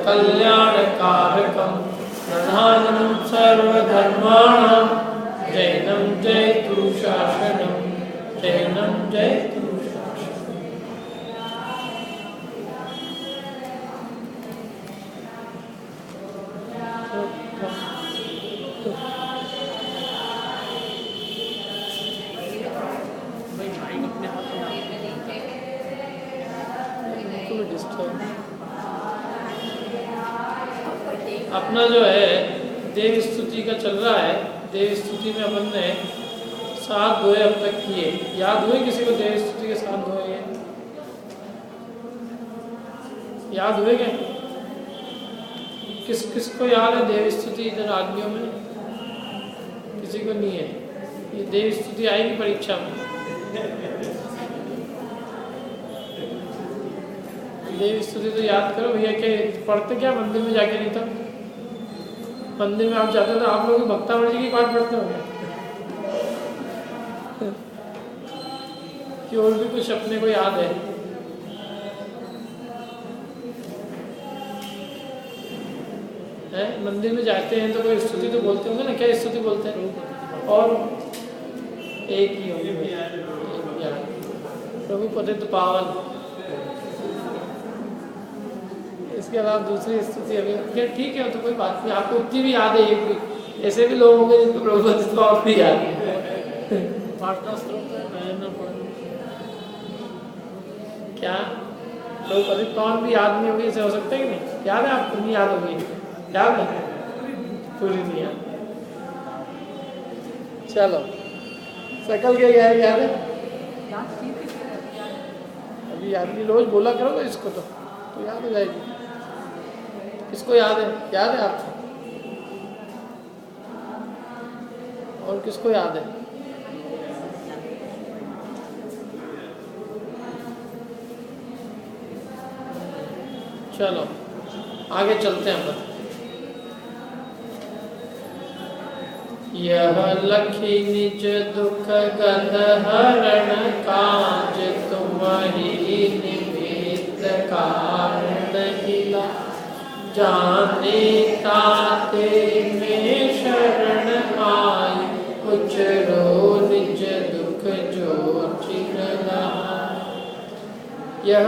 कल्याणकारकं प्रधानं सर्वधर्माणां जैनं जयतु शासनं जैनं जयतु शासनं। अपना जो है देव स्तुति का चल रहा है। देव स्तुति में अपन ने 7 दोहे अब तक किए। याद हुए किसी को देव स्तुति के 7 दोहे? याद हुए क्या? किसको याद है देव स्तुति इधर आदमियों में? किसी को नहीं है। ये देव स्तुति आएगी परीक्षा में। देव स्तुति तो याद करो भैया। के पढ़ते क्या मंदिर में जाके? नहीं तो मंदिर में आप जाते तो आप लोग भक्तावली जी की पाठ पढ़ते होंगे कि और भी कुछ अपने को याद है? मंदिर में जाते हैं तो कोई स्तुति तो बोलते होंगे ना? क्या स्तुति बोलते हैं? और एक ही होगी प्रभु पतित पावन। इसके अलावा दूसरी स्तुति अभी ठीक है तो कोई बात नहीं। आपको उतनी भी याद है। एक भी ऐसे भी लोग होंगे जिनको प्रभु पतित पावन भी याद है। क्या प्रभु पतित पावन भी याद नहीं होगी? ऐसे हो सकता है कि नहीं? याद है आपको? नहीं याद होगी? याद है? पूरी नहीं याद। चलो सकल के याद है? अभी याद नहीं। रोज बोला करो इसको तो याद हो जाएगी। किसको याद है? याद है आपको? और किसको याद है? चलो आगे चलते हैं हम। यह लखी निज दुख गद हरण काज तुम्हारी निमित्त कारण हिला जाने ताते में शरण आई उचरो निज दुख जो चिरला। यह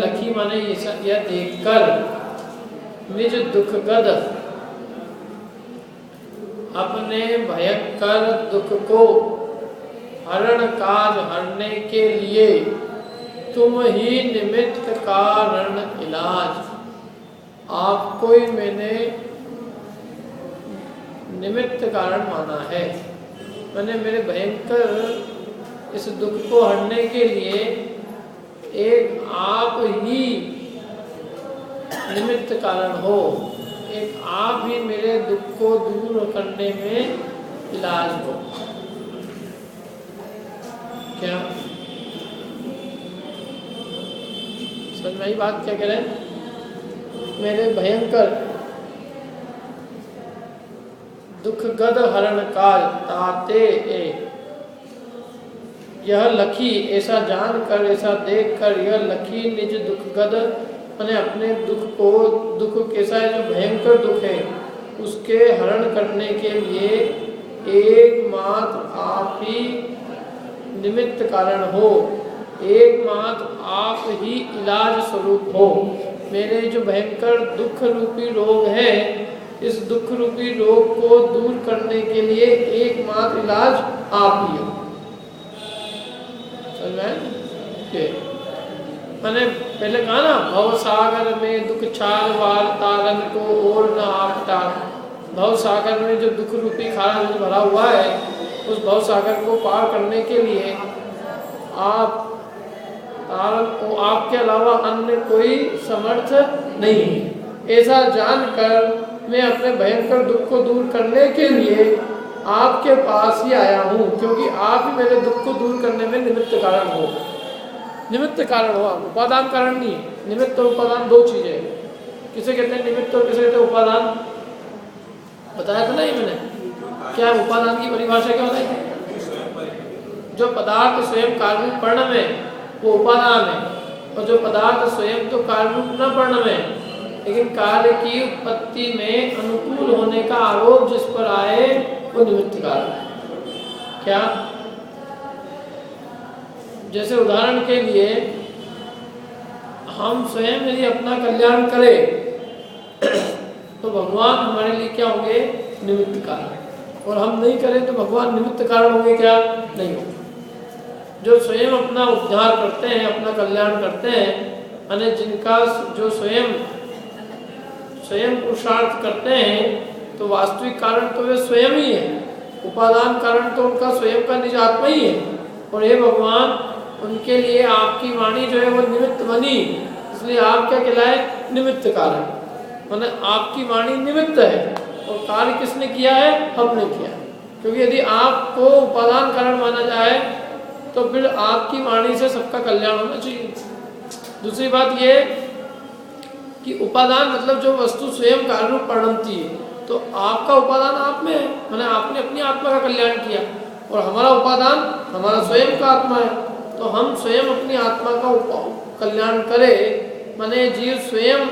लखी माने यह देखकर निज दुख गद अपने भयंकर दुख को हरण काज हरने के लिए तुम ही निमित्त कारण इलाज। आपको ही मैंने निमित्त कारण माना है। मैंने मेरे भयंकर इस दुख को हरने के लिए एक आप ही निमित्त कारण हो। एक आप ही मेरे दुख को दूर करने में इलाज हो। क्या समझ में आई बात? क्या कह रहे हैं? मेरे भयंकर दुख गद हरण काल ताते ए। यह लखी ऐसा जानकर ऐसा देखकर यह लखी निज दुख गद मैंने अपने दुख कैसा है जो भयंकर दुख है उसके हरण करने के लिए एकमात्र आप ही निमित्त कारण हो। एकमात्र आप ही इलाज स्वरूप हो। मेरे जो भयंकर दुख रूपी रोग है इस दुख रूपी रोग को दूर करने के लिए एकमात्र इलाज आप ही हो। समझ में? मैंने पहले कहा ना भव सागर में दुख छाल वाल तारन को और न आपटा। भव सागर में जो दुख रूपी खारा जो भरा हुआ है उस भव सागर को पार करने के लिए आप तारन को आपके अलावा अन्य कोई समर्थ नहीं। ऐसा जानकर मैं अपने भयंकर दुख को दूर करने के लिए आपके पास ही आया हूँ, क्योंकि आप ही मेरे दुख को दूर करने में निमित्त कारण हो। निमित्त कारण हो आप, उपादान कारण नहीं। निमित्त और उपादान दो चीजें हैं। किसे कहते हैं निमित्त और किसे कहते हैं उपादान? बताया था ना ये मैंने। क्या उपादान की परिभाषा क्या बताई थी? जो पदार्थ स्वयं कार्मिक पर्ण में वो उपादान है। और जो पदार्थ स्वयं तो कार्य रूप न परिणमे, लेकिन कार्य की उत्पत्ति में अनुकूल होने का आरोप जिस पर आए वो निमित्त कारण है। क्या? जैसे उदाहरण के लिए हम स्वयं यदि अपना कल्याण करें तो भगवान हमारे लिए क्या होंगे? निमित्त कारण। और हम नहीं करें तो भगवान निमित्त कारण होंगे क्या? नहीं होंगे। जो स्वयं अपना उद्धार करते हैं, अपना कल्याण करते हैं, यानी जिनका जो स्वयं पुरुषार्थ करते हैं, तो वास्तविक कारण तो वे स्वयं ही है, उपादान कारण तो उनका स्वयं का निज आत्मा ही है। और हे भगवान, उनके लिए आपकी वाणी जो है वो निमित्त बनी, इसलिए आप क्या कहलाए? निमित्त कारण। माने आपकी वाणी निमित्त है और कार्य किसने किया है? हमने किया। क्योंकि यदि आपको उपादान कारण माना जाए तो फिर आपकी वाणी से सबका कल्याण होना चाहिए। दूसरी बात ये कि उपादान मतलब जो वस्तु स्वयं कार्य रूप परिणमती है, तो आपका उपादान आप में है, माने आपने अपनी आत्मा का कल्याण किया, और हमारा उपादान हमारा स्वयं का आत्मा है। तो हम स्वयं अपनी आत्मा का कल्याण करें, माने जीव स्वयं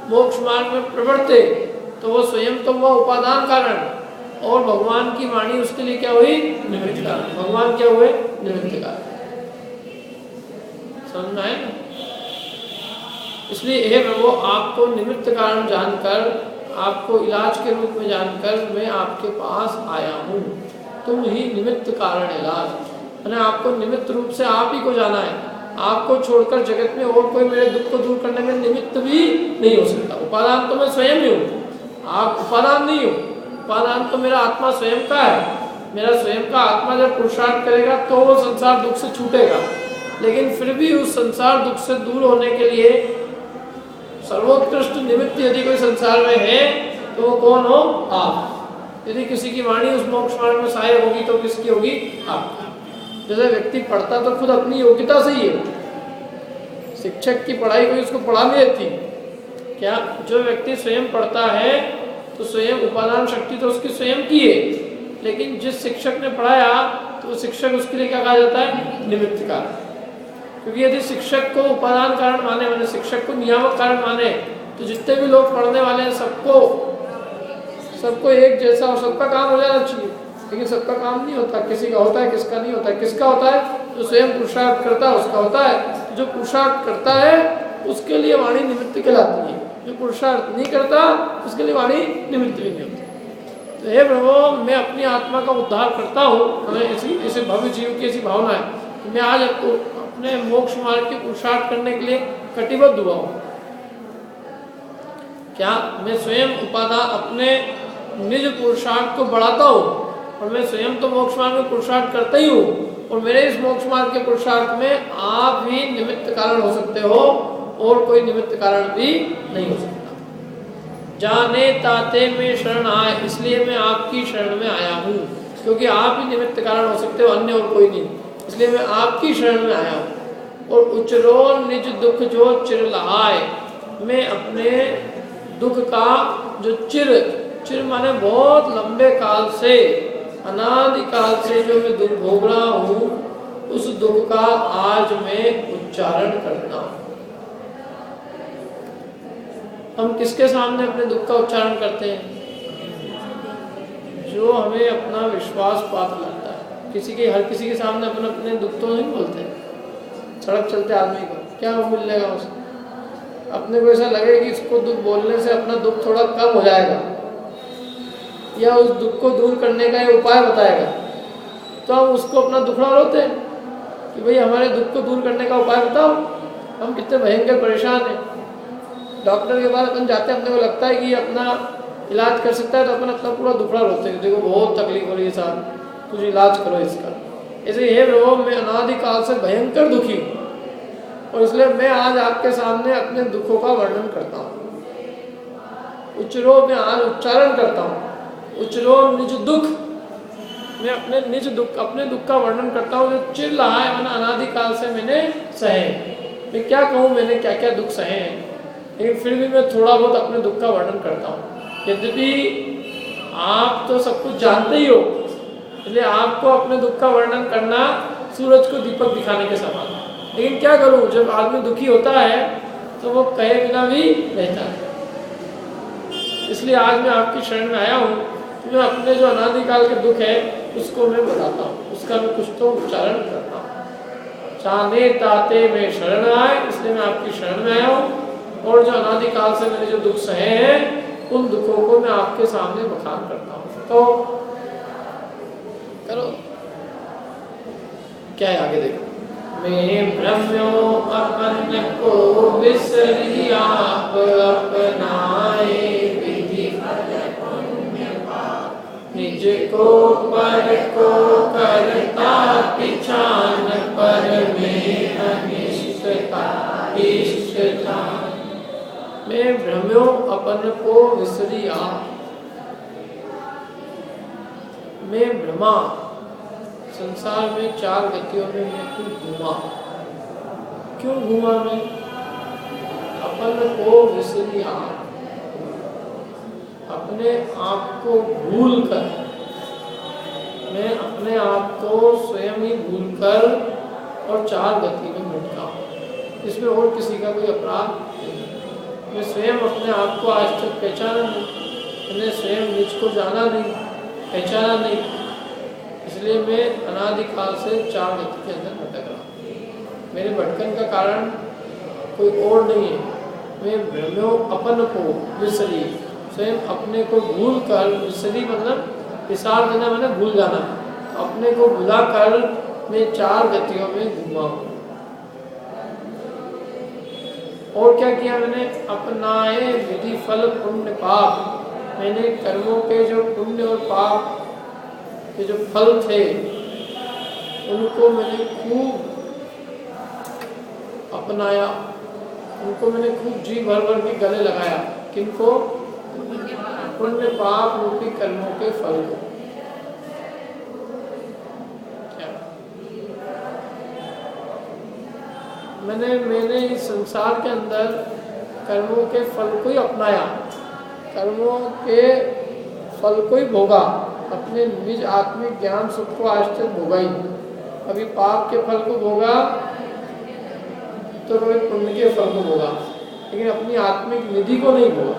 मोक्ष मार्ग में प्रवर्ते, तो वो स्वयं तो हुआ उपादान कारण, और भगवान की वाणी उसके लिए क्या हुई? निमित्त कारण। भगवान क्या हुए? निमित्त कारण। समझ में आए ना? इसलिए हे प्रभु, आपको निमित्त कारण जानकर, आपको इलाज के रूप में जानकर मैं आपके पास आया हूँ। तुम ही निमित्त कारण इलाज, मैंने आपको निमित्त रूप से आप ही को जाना है। आपको छोड़कर जगत में और कोई मेरे दुख को दूर करने में निमित्त भी नहीं हो सकता। उपादान तो मैं स्वयं ही हूँ, आप उपादान नहीं हो। उपादान तो मेरा आत्मा स्वयं का है। मेरा स्वयं का आत्मा जब पुरुषार्थ करेगा तो वो संसार दुख से छूटेगा, लेकिन फिर भी उस संसार दुख से दूर होने के लिए सर्वोत्कृष्ट निमित्त यदि कोई संसार में है तो वो कौन हो? आप। यदि किसी की वाणी उस मोक्ष मार्ग में सहायक होगी तो किसकी होगी? आपकी। जैसे व्यक्ति पढ़ता तो खुद अपनी योग्यता से ही है, शिक्षक की पढ़ाई कोई उसको पढ़ा नहीं देती। क्या? जो व्यक्ति स्वयं पढ़ता है तो स्वयं उपादान शक्ति तो उसकी स्वयं की है, लेकिन जिस शिक्षक ने पढ़ाया तो वो शिक्षक उसके लिए क्या कहा जाता है? निमित्त कारण। क्योंकि यदि शिक्षक को उपादान कारण माने, मैंने शिक्षक को नियामक कारण माने, तो जितने भी लोग पढ़ने वाले हैं सबको एक जैसा और सबका काम हो जाना चाहिए। लेकिन सबका काम नहीं होता, किसी का होता है, किसका नहीं होता है। किसका होता है? जो स्वयं पुरुषार्थ करता है उसका होता है। जो पुरुषार्थ करता है उसके लिए वाणी निमित्त कहलाती है, जो पुरुषार्थ नहीं करता उसके लिए वाणी निमित्त भी नहीं होती। तो हे प्रभु, मैं अपनी आत्मा का उद्धार करता हूँ, हमें ऐसे भव्य जीव की ऐसी भावना है। मैं आज अपने मोक्ष मार्ग के पुरुषार्थ करने के लिए कटिबद्ध हुआ हूँ। क्या? मैं स्वयं उपादान अपने निज पुरुषार्थ को बढ़ाता हूँ, और मैं स्वयं तो मोक्ष मार्ग में पुरुषार्थ करता ही हूँ, और मेरे इस मोक्ष मार्ग के पुरुषार्थ में आप ही निमित्त कारण हो सकते हो, और कोई निमित्त कारण भी नहीं हो सकता। जाने ताते में शरण आए, इसलिए मैं आपकी शरण में आया हूँ, क्योंकि आप ही निमित्त कारण हो सकते हो, अन्य और कोई नहीं। इसलिए मैं आपकी शरण में आया हूँ। और उचरो निज दुख जो चिर लहाए, मैं अपने दुख का जो चिर माने बहुत लंबे काल से, अनादि काल से जो मैं दुख भोग रहा हूँ, उस दुख का आज मैं उच्चारण करता हूँ। हम किसके सामने अपने दुख का उच्चारण करते हैं? जो हमें अपना विश्वास पात्र लगता है। हर किसी के सामने अपने दुख तो नहीं बोलते। सड़क चलते आदमी को क्या मिलेगा उसे? अपने को ऐसा लगे कि इसको दुख बोलने से अपना दुख थोड़ा कम हो जाएगा, या उस दुख को दूर करने का ये उपाय बताएगा, तो हम उसको अपना दुखड़ा रोते हैं कि भाई हमारे दुख को दूर करने का उपाय बताओ। हम कितने भयंकर परेशान हैं। डॉक्टर के पास अपन जाते हैं, अपने को लगता है कि अपना इलाज कर सकता है, तो अपन अपना पूरा दुखड़ा रोते हैं, देखो बहुत तकलीफ हो रही है साहब, कुछ इलाज करो इसका। ऐसे हे प्रभु, मैं अनादिकाल से भयंकर दुखी हूँ, और इसलिए मैं आज आपके सामने अपने दुखों का वर्णन करता हूँ। उचरो मैं आज उच्चारण करता हूँ। उचरो निज दुख, मैं अपने दुख का वर्णन करता हूँ, जो चिर रहा है, मैंने अनादिकाल से मैंने सहे। मैं क्या कहूँ, मैंने क्या क्या दुख सहे हैं, लेकिन फिर भी मैं थोड़ा बहुत अपने दुख का वर्णन करता हूँ। यद्यपि आप तो सब कुछ जानते ही हो, इसलिए आपको अपने दुख का वर्णन करना सूरज को दीपक दिखाने के समान है। लेकिन क्या करूं, जब आदमी दुखी होता है तो वो कहे बिना भी रहता है। इसलिए आज मैं आपकी शरण में आया हूँ कि मैं अपने जो अनादिकाल के दुख है उसको मैं बताता हूँ, उसका मैं कुछ तो उच्चारण करता हूँ। चाहने ताते में शरण आए, इसलिए मैं आपकी शरण में आया हूँ। और जो अनादिकाल से मैंने जो दुख सहे हैं उन दुखों को मैं आपके सामने बखान करता हूँ। तो करो, क्या है आगे देखो। मैं भ्रम्यो अपन को बिसरी आप अपनाए, विधि फल पुण्य पाप निज को पर को करता पिछान, पर में अनिष्टता इष्टता। मैं भ्रम्यो अपन को विसरी आप, मैं भ्रमा, संसार में चार गतियों में मैं घूमा। क्यों घूमा मैं? अपन को विसरिया, अपने आप को भूल कर, मैं अपने आप को स्वयं ही भूल कर और चार गति में भटका, इसमें और किसी का कोई अपराध नहीं। मैं स्वयं अपने आप को आज तक पहचाना नहीं, मैंने स्वयं निज को जाना नहीं, पहचाना नहीं, इसलिए मैं अनादिकाल से चार गति के अंदर भटक रहा। मेरे भटकन का कारण कोई और नहीं है। मैं भ्रम्यो अपन को विसरी, स्वयं अपने को भूल कर, विसरी मतलब विसार देना मैंने भूल जाना, अपने को भुला कर मैं चार गतियों में घूमा हूँ। और क्या किया मैंने? अपनाए विधि फल पुण्य पाप, मैंने कर्मों के जो पुण्य और पाप के जो फल थे उनको मैंने खूब अपनाया, उनको मैंने खूब जी भर भर के गले लगाया। किनको? पुण्य पाप रूपी कर्मों के फल को। मैंने इस संसार के अंदर कर्मों के फल को ही अपनाया, कर्मों के फल को ही भोगा, अपने निज आत्मिक ज्ञान सुख को आज तक भोगा ही। कभी पाप के फल को भोगा तो कभी पुण्य के फल को भोगा, लेकिन अपनी आत्मिक निधि को नहीं भोगा।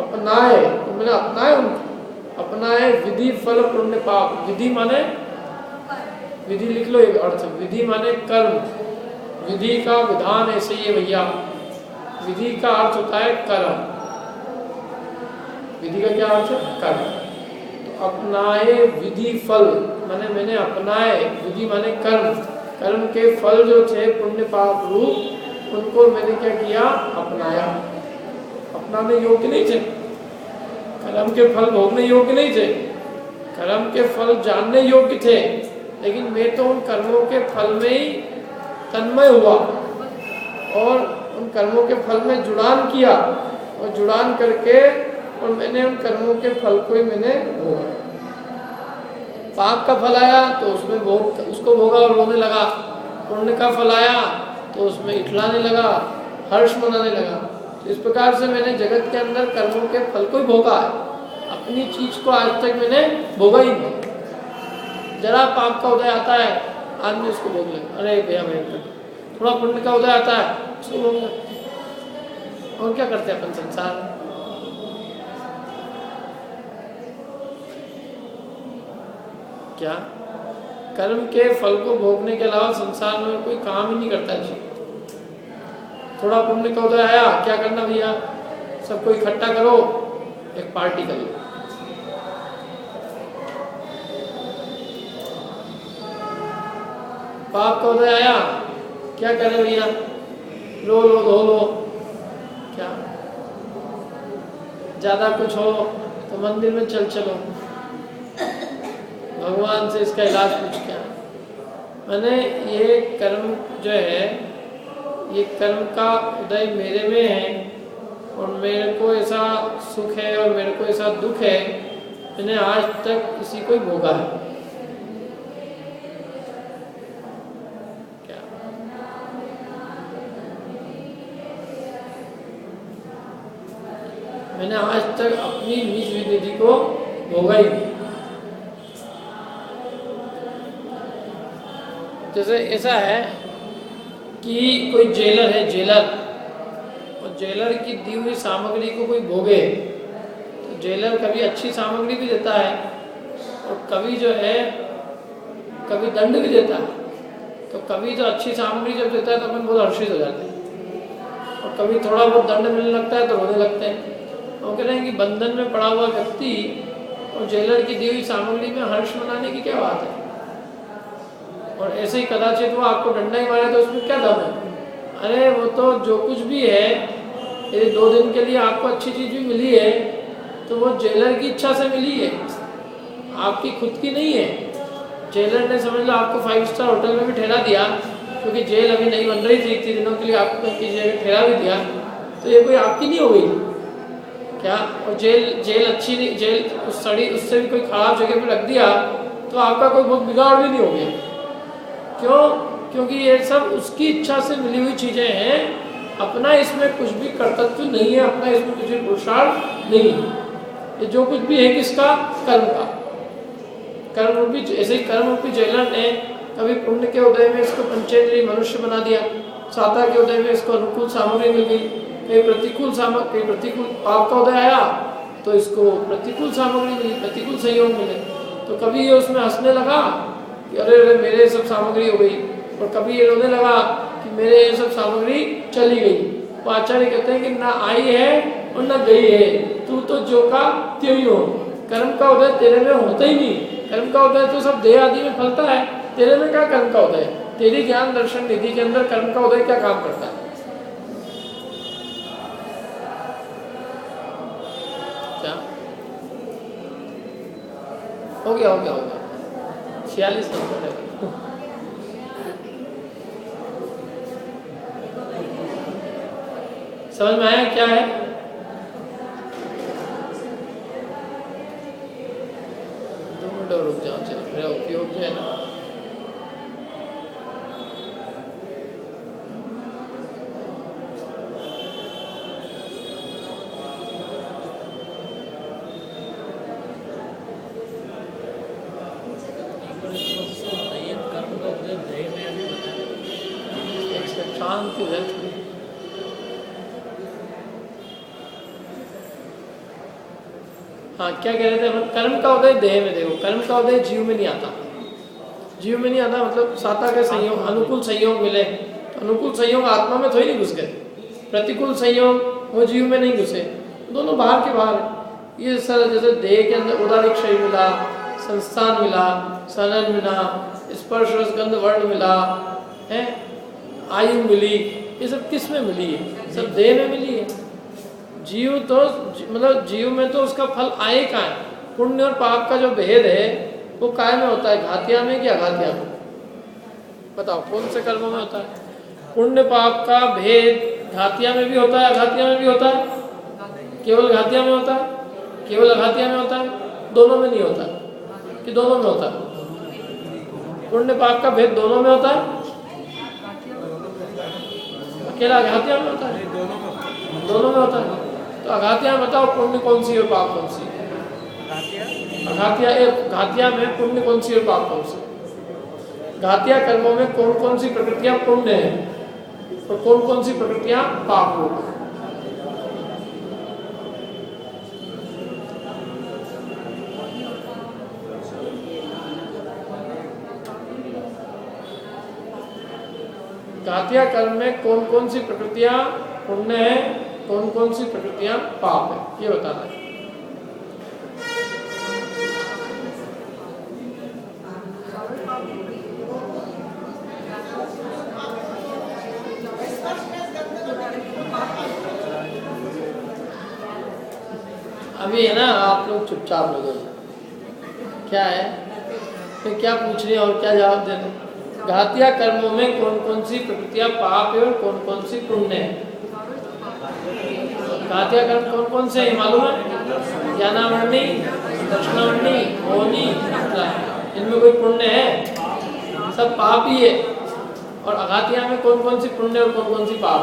अपनाए तो मैंने अपनाए उनको, अपनाए विधि फल पुण्य पाप। विधि माने, विधि लिख लो एक अर्थ, विधि माने कर्म, विधि का विधान ऐसे ही है भैया। विधि का अर्थ होता है कर्म, विधि का क्या अर्थ है? कर्म। तो अपनाए विधि फल माने मैंने अपनाए, विधि माने कर्म, कर्म के फल जो थे पुण्य पाप रूप, उनको मैंने क्या किया? अपनाया। अपनाने योग्य नहीं थे, कर्म के फल भोगने योग्य नहीं थे, कर्म के फल जानने योग्य थे, लेकिन मैं तो उन कर्मों के फल में ही तन्मय हुआ और उन कर्मों के फल में जुड़ान किया, और जुड़ान करके और मैंने उन कर्मों के फल को ही मैंने भोगा। पाप का फल आया तो उसमें उसको भोगा और रोने लगा, पुण्य का फल आया तो उसमें इठलाने लगा, हर्ष मनाने लगा। तो इस प्रकार से मैंने जगत के अंदर कर्मों के फल को ही भोगा है, अपनी चीज को आज तक मैंने भोगा ही नहीं। जरा पाप का उदय आता है आदमी उसको भोग ले, अरे भैया भैया, थोड़ा पुण्य का उदय आता है उसको भोग ले। और क्या करते हैं अपन संसार में? क्या कर्म के फल को भोगने के अलावा संसार में कोई काम ही नहीं करता जी। थोड़ा पुण्य का उदय आया, क्या करना भैया? सबको इकट्ठा करो, एक पार्टी करो। पाप का उदय आया, क्या करें भैया? लो लो धो लो। क्या ज्यादा कुछ हो तो मंदिर में चलो, भगवान से इसका इलाज पूछ। क्या मैंने ये कर्म जो है, ये कर्म का उदय मेरे में है और मेरे को ऐसा सुख है और मेरे को ऐसा दुख है, मैंने आज तक किसी को ही भोगा है। क्या मैंने आज तक अपनी निज विधि को भोगा ही नहीं। जैसे ऐसा है कि कोई जेलर है, जेलर, और जेलर की दी हुई सामग्री को कोई भोगे, तो जेलर कभी अच्छी सामग्री भी देता है और कभी जो है कभी दंड भी देता है। तो कभी तो अच्छी सामग्री जब देता है तो अपन बहुत हर्षित हो जाते हैं, और कभी थोड़ा बहुत दंड मिलने लगता है तो रोने लगते हैं। वो कह रहे हैं कि बंधन में पड़ा हुआ व्यक्ति और जेलर की दी हुई सामग्री में हर्ष मनाने की क्या बात है। और ऐसे ही कदाचित वो आपको डंडा ही मारे तो उसमें क्या दम है। अरे वो तो जो कुछ भी है, यदि 2 दिन के लिए आपको अच्छी चीज़ भी मिली है तो वो जेलर की इच्छा से मिली है, आपकी खुद की नहीं है। जेलर ने समझ लो आपको 5 स्टार होटल में भी ठहरा दिया, क्योंकि जेल अभी नहीं बन रही थी, इतने दिनों के लिए आपको किसी जगह ठहरा भी दिया, तो ये कोई आपकी नहीं हो गई क्या। और जेल अच्छी नहीं, जेल उस सड़ी उससे भी कोई खराब जगह पे रख दिया तो आपका कोई बहुत बिगाड़ भी नहीं हो गया। क्यों? क्योंकि ये सब उसकी इच्छा से मिली हुई चीज़ें हैं, अपना इसमें कुछ भी कर्तव्य नहीं है, अपना इसमें कुछ भी पुरुषार्थ नहीं है। ये जो कुछ भी है किसका? कर्म का। कर्म रूपी, ऐसे ही कर्म रूपी जेलर ने कभी पुण्य के उदय में इसको पंचेंद्रिय मनुष्य बना दिया, साता के उदय में इसको अनुकूल सामग्री मिल गई, कहीं प्रतिकूल सामग्री, प्रतिकूल पाप का उदय आया तो इसको प्रतिकूल सामग्री मिली, प्रतिकूल सहयोग मिले। तो कभी ये उसमें हंसने लगा कि अरे अरे मेरे सब सामग्री हो गई, और कभी ये रोने लगा कि मेरे ये सब सामग्री चली गई। वो आचार्य कहते हैं कि ना आई है और ना गई है, तू तो जो का त्यों ही हो। कर्म का उदय तेरे में होता ही नहीं, कर्म का उदय तो सब देह आदि में फलता है, तेरे में क्या कर्म का उदय? तेरी ज्ञान दर्शन निधि के अंदर कर्म का उदय क्या काम करता है? क्या हो गया 46 नंबर है। समझ में आया क्या है? रुक जाओ, चलो मेरा उपयोग जो है ना, शांति रहती। हाँ, क्या कह रहे थे हम? कर्म का उदय देह में। देखो, कर्म का उदय जीव में नहीं आता, जीव में नहीं आता मतलब साता के संयोग, अनुकूल संयोग मिले तो अनुकूल संयोग आत्मा में थोड़ी नहीं घुस गए, प्रतिकूल संयोग वो जीव में नहीं घुसे, दोनों बाहर के बाहर। ये सर जैसे देह के अंदर उदारिक शरीर मिला, संस्थान मिला, सनन मिला, स्पर्श रस गंध वर्ण मिला है, आयु मिली, ये सब किस में मिली है? सब देह में मिली है। जीव तो मतलब जीव में तो उसका फल आए का है। पुण्य और पाप का जो भेद है वो काय में होता है? घातिया में कि अघातिया में? बताओ कौन से कर्मों में होता है? पुण्य पाप का भेद घातिया में भी होता है, अघातिया में भी होता है? केवल घातिया में होता है? केवल अघातिया में होता है? दोनों में नहीं होता कि दोनों में होता है? पुण्य पाप का भेद दोनों में होता है? अकेला अघातिया में होता है? दोनों में होता है। तो अघातिया बताओ पुण्य कौन सी और पाप कौन सी? घातिया में पुण्य कौन सी और पाप कौन सी? घातिया कर्मों में कौन कौन सी प्रकृतियां पुण्य है और कौन कौन सी प्रकृतियां पाप रूप है? घातिया कर्म में कौन कौन सी प्रकृतियां पुण्य है, कौन कौन सी प्रकृतियां पाप है, ये बताना है। अभी है ना, आप लोग चुपचाप लोगों, क्या है तो क्या पूछ रहे और क्या जवाब दे रहे? घातिया कर्मों में कौन कौन सी प्रकृतियां पाप है और कौन कौन सी पुण्य है? घातिया कर्म कौन कौन से है मालूम है? ज्ञानावर्णी, दर्शनावर्णी, मोहनी, इनमें कोई पुण्य है? सब पाप ही है। और अघातिया में कौन कौन सी पुण्य और कौन कौन सी पाप?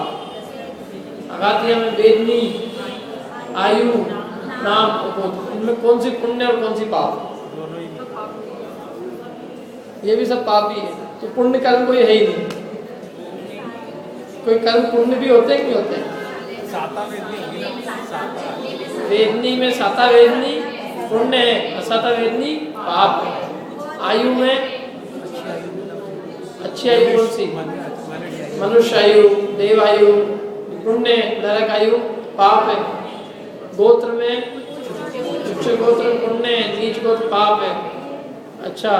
अघातिया में वेदनी, आयु, नाम, इनमें कौन सी पुण्य और कौन सी पाप? ये भी सब पाप ही है। तो पुण्य कर्म कोई है ही नहीं। कोई कर्म पुण्य भी होते हैं, नहीं होते हैं? वेदनी में साता वेदनी पुण्य है, असाता वेदनी पाप है। आयु में अच्छी आयु कौन सी? मनुष्य आयु, देव आयु पुण्य, नरक आयु पाप है। गोत्र में उच्च गोत्र पुण्य, नीच गोत्र पाप है। अच्छा,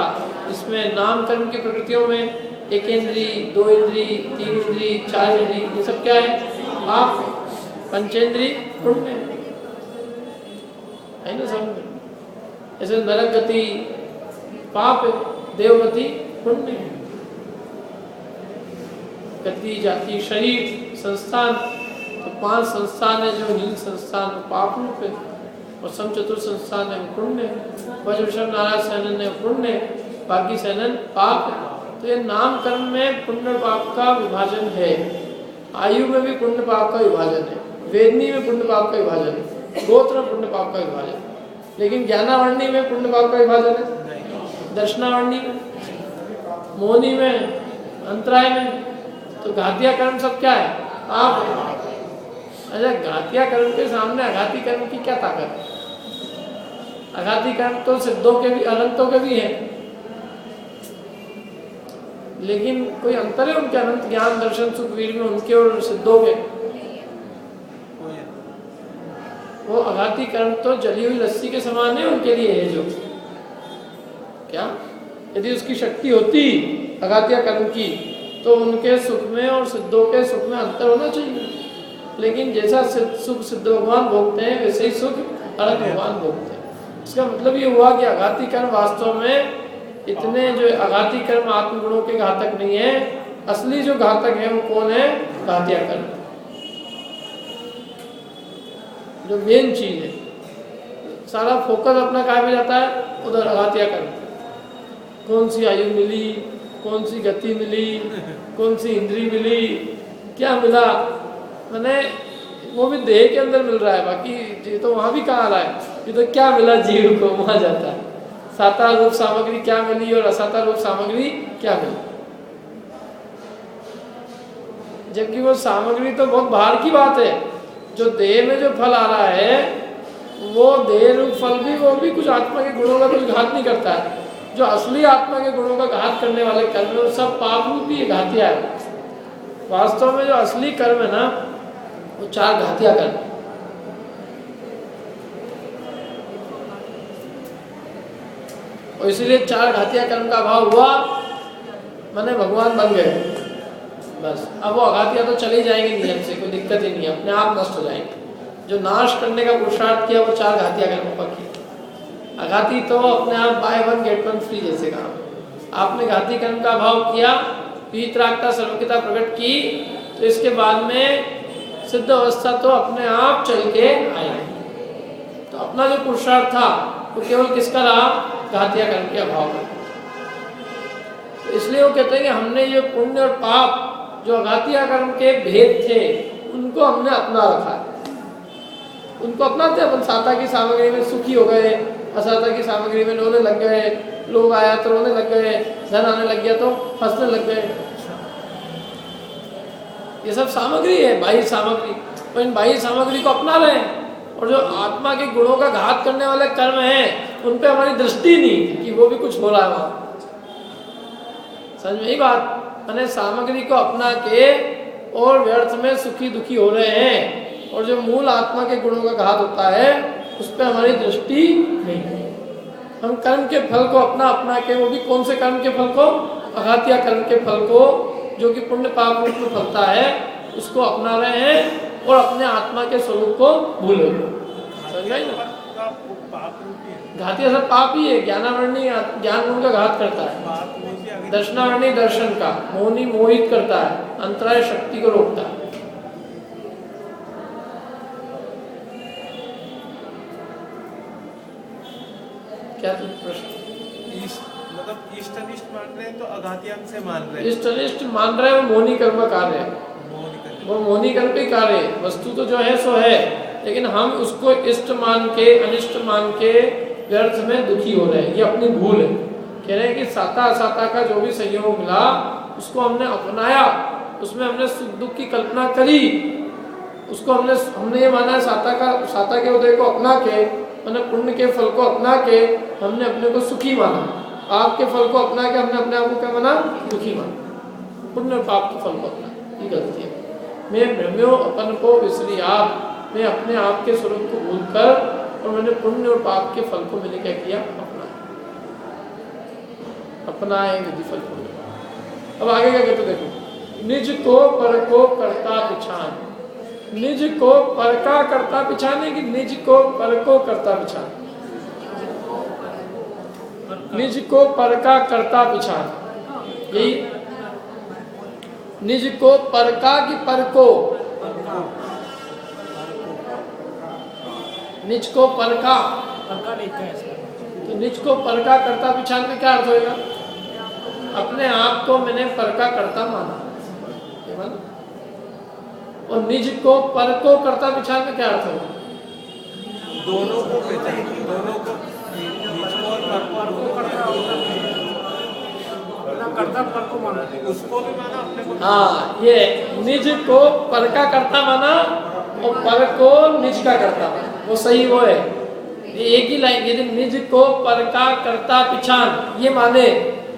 इसमें नाम कर्म की प्रकृतियों में एक इंद्री, दो इंद्री, तीन इंद्री, चार इंद्री, ये सब क्या है? पाप है। पंचेंद्री पुण्य है ना समझ में? ऐसे नरक गति पाप है, देवगति पुण्य है। गति, जाति, शरीर, संस्थान, तो 5 संस्थान है जो नील संस्थान पाप रूप है, और समचतुर संस्थान है पुण्य है। वज्रषभ नारायण सैनन है पुण्य है, बाकी सैनन पाप है। तो ये नाम कर्म में पुण्य पाप का विभाजन है। आयु में भी पुण्य पाप का विभाजन है, वेदनी में पुण्य पाप का विभाजन है, गोत्र में पुण्य पाप का विभाजन है। लेकिन ज्ञानावर्णी में पुण्य पाप का विभाजन है, दर्शनावर्णी में, मोहनी में, अंतराय में। तो घातिया कर्म सब क्या है? पाप है। अच्छा, घातिया कर्म के सामने अघाती कर्म की क्या ताकत है? अघाती कर्म तो सिद्धों के भी, अनंतों के भी हैं, लेकिन कोई अंतर है उनके अनंत ज्ञान दर्शन सुख वीर में, उनके और सिद्धों के? वो अघाती कर्म तो जली हुई लस्सी के समान है उनके लिए है। जो क्या, यदि उसकी शक्ति होती अघातिया कर्म की, तो उनके सुख में और सिद्धों के सुख में अंतर होना चाहिए। लेकिन जैसा सुख सिद्ध भगवान भोगते हैं, वैसे ही सुख अलग भगवान भोगते हैं। इसका मतलब ये हुआ कि अघाती कर्म वास्तव में इतने, जो अघाती कर्म आत्मगुणों के घातक नहीं है। असली जो घातक है वो कौन है? घातिया कर्म, जो मेन चीज है। सारा फोकस अपना कहाँ पे जाता है? उधर अघातिया कर्म। कौन सी आयु मिली, कौन सी गति मिली, कौन सी इंद्री मिली, क्या मिला, मैंने वो भी देह के अंदर मिल रहा है, बाकी ये तो वहां भी कहाँ आ रहा है? ये तो क्या मिला जीव को, वहां जाता है। साकार रूप सामग्री क्या मिली और असाकार रूप सामग्री क्या मिली? जबकि वो सामग्री तो बहुत बाहर की बात है। जो देह में जो फल आ रहा है, वो देह रूप फल भी, वो भी कुछ आत्मा के गुणों का कुछ घात नहीं करता है। जो असली आत्मा के गुणों का घात करने वाले कर्म है, वो सब पाप रूप ही घातिया है। वास्तव में जो असली कर्म है ना, वो 4 घातिया कर्म। और इसलिए 4 घातिया कर्म का अभाव हुआ, माने भगवान बन गए बस। अब वो अघातिया तो चले जाएंगे नियम से, कोई दिक्कत ही नहीं है, अपने आप नष्ट हो जाएंगे। जो नाश करने का पुरुषार्थ किया वो 4 घातिया कर्मों का किया। अघाती तो अपने आप बाय 1 गेट 1 फ्री जैसे काम। आपने घाती कर्म का अभाव किया, वीतरागता सर्वज्ञता प्रकट की, तो इसके बाद में सिद्ध अवस्था तो अपने आप चल के आएगी। तो अपना जो पुरुषार्थ था वो केवल किसका रहा? घातिया कर्म के अभाव में। तो इसलिए वो कहते हैं कि हमने ये पुण्य और पाप जो अघातिया कर्म के भेद थे, उनको हमने अपना रखा है। उनको अपनाते अपन साता की सामग्री में सुखी हो गए, असाता की सामग्री में रोने लग गए, लोग आया तो रोने लग गए, धन आने लग गया तो हंसने लग गए। ये सब सामग्री है, बाह्य सामग्री। तो इन बाह्य सामग्री को अपना रहे हैं, और जो आत्मा के गुणों का घात करने वाले कर्म हैं, उन पे हमारी दृष्टि नहीं थी कि वो भी कुछ हो रहा है वहां। समझ में ही बात? मैंने सामग्री को अपना के और व्यर्थ में सुखी दुखी हो रहे हैं, और जो मूल आत्मा के गुणों का घात होता है उस पर हमारी दृष्टि नहीं है। हम कर्म के फल को अपना अपना के, वो भी कौन से कर्म के फल को? अघातिया कर्म के फल को, जो कि पुण्य पाप रूप में फलता है, उसको अपना रहे हैं और अपने आत्मा के स्वरूप को भूले। समझ गए ना? घातिया सब पाप ही है। ज्ञानावर्णी ज्ञान गुण का घात करता है, दर्शनावर्णी दर्शन का, मोहनी मोहित करता है, अंतराय शक्ति को रोकता है। क्या तुम प्रश्न? मतलब इष्ट अनिष्ट मान रहे हैं तो अघातिया से मान रहे हैं। इष्ट अनिष्ट मान रहे हैं, वो मोहनी कर्म का कार्य है, वो मोहनी कर्म का कार्य है। वस्तु तो जो है सो है, लेकिन हम उसको इष्ट मान के अनिष्ट मान के व्यर्थ में दुखी हो रहे हैं। ये अपनी भूल है। कह रहे हैं कि साता असाता का जो भी संयोग मिला, उसको हमने अपनाया, उसमें हमने सुख दुख की कल्पना करी, उसको हमने ये माना साता के उदय को अपना के, मैंने पुण्य के फल को अपना के हमने अपने को सुखी माना, पाप के फल को अपना के हमने अपने आप को क्या माना, दुखी माना। पुण्य और पाप के फल को अपना, ये गलती है। मैं भ्रम्यो अपन को विसरी आप, मैं अपने आप के स्वरूप को भूलकर और मैंने पुण्य और पाप के फल को मैंने क्या किया, अपनाए विधि फल को। अब आगे क्या कहते देखो, निज को पर को करता पिछान, निज को पर का करता पिछाने की निज को पर को करता पिछान, निज को पर का करता पिछान, यही निज को पर का की पर को, निज को पर का, तो निज को पर का करता पिछान में क्या अर्थ होगा, अपने आप को मैंने पर का करता माना, और निज को पर को करता पिछान में क्या अर्थ होगा, दोनों को दोनों को निज को और पर को करता पर को माना, उसको भी माना अपने को। हाँ, ये निज को पर का करता माना और पर को निज का करता माना, वो सही वो है, ये एक ही लाइन। यदि निज को पर का करता पिछान ये माने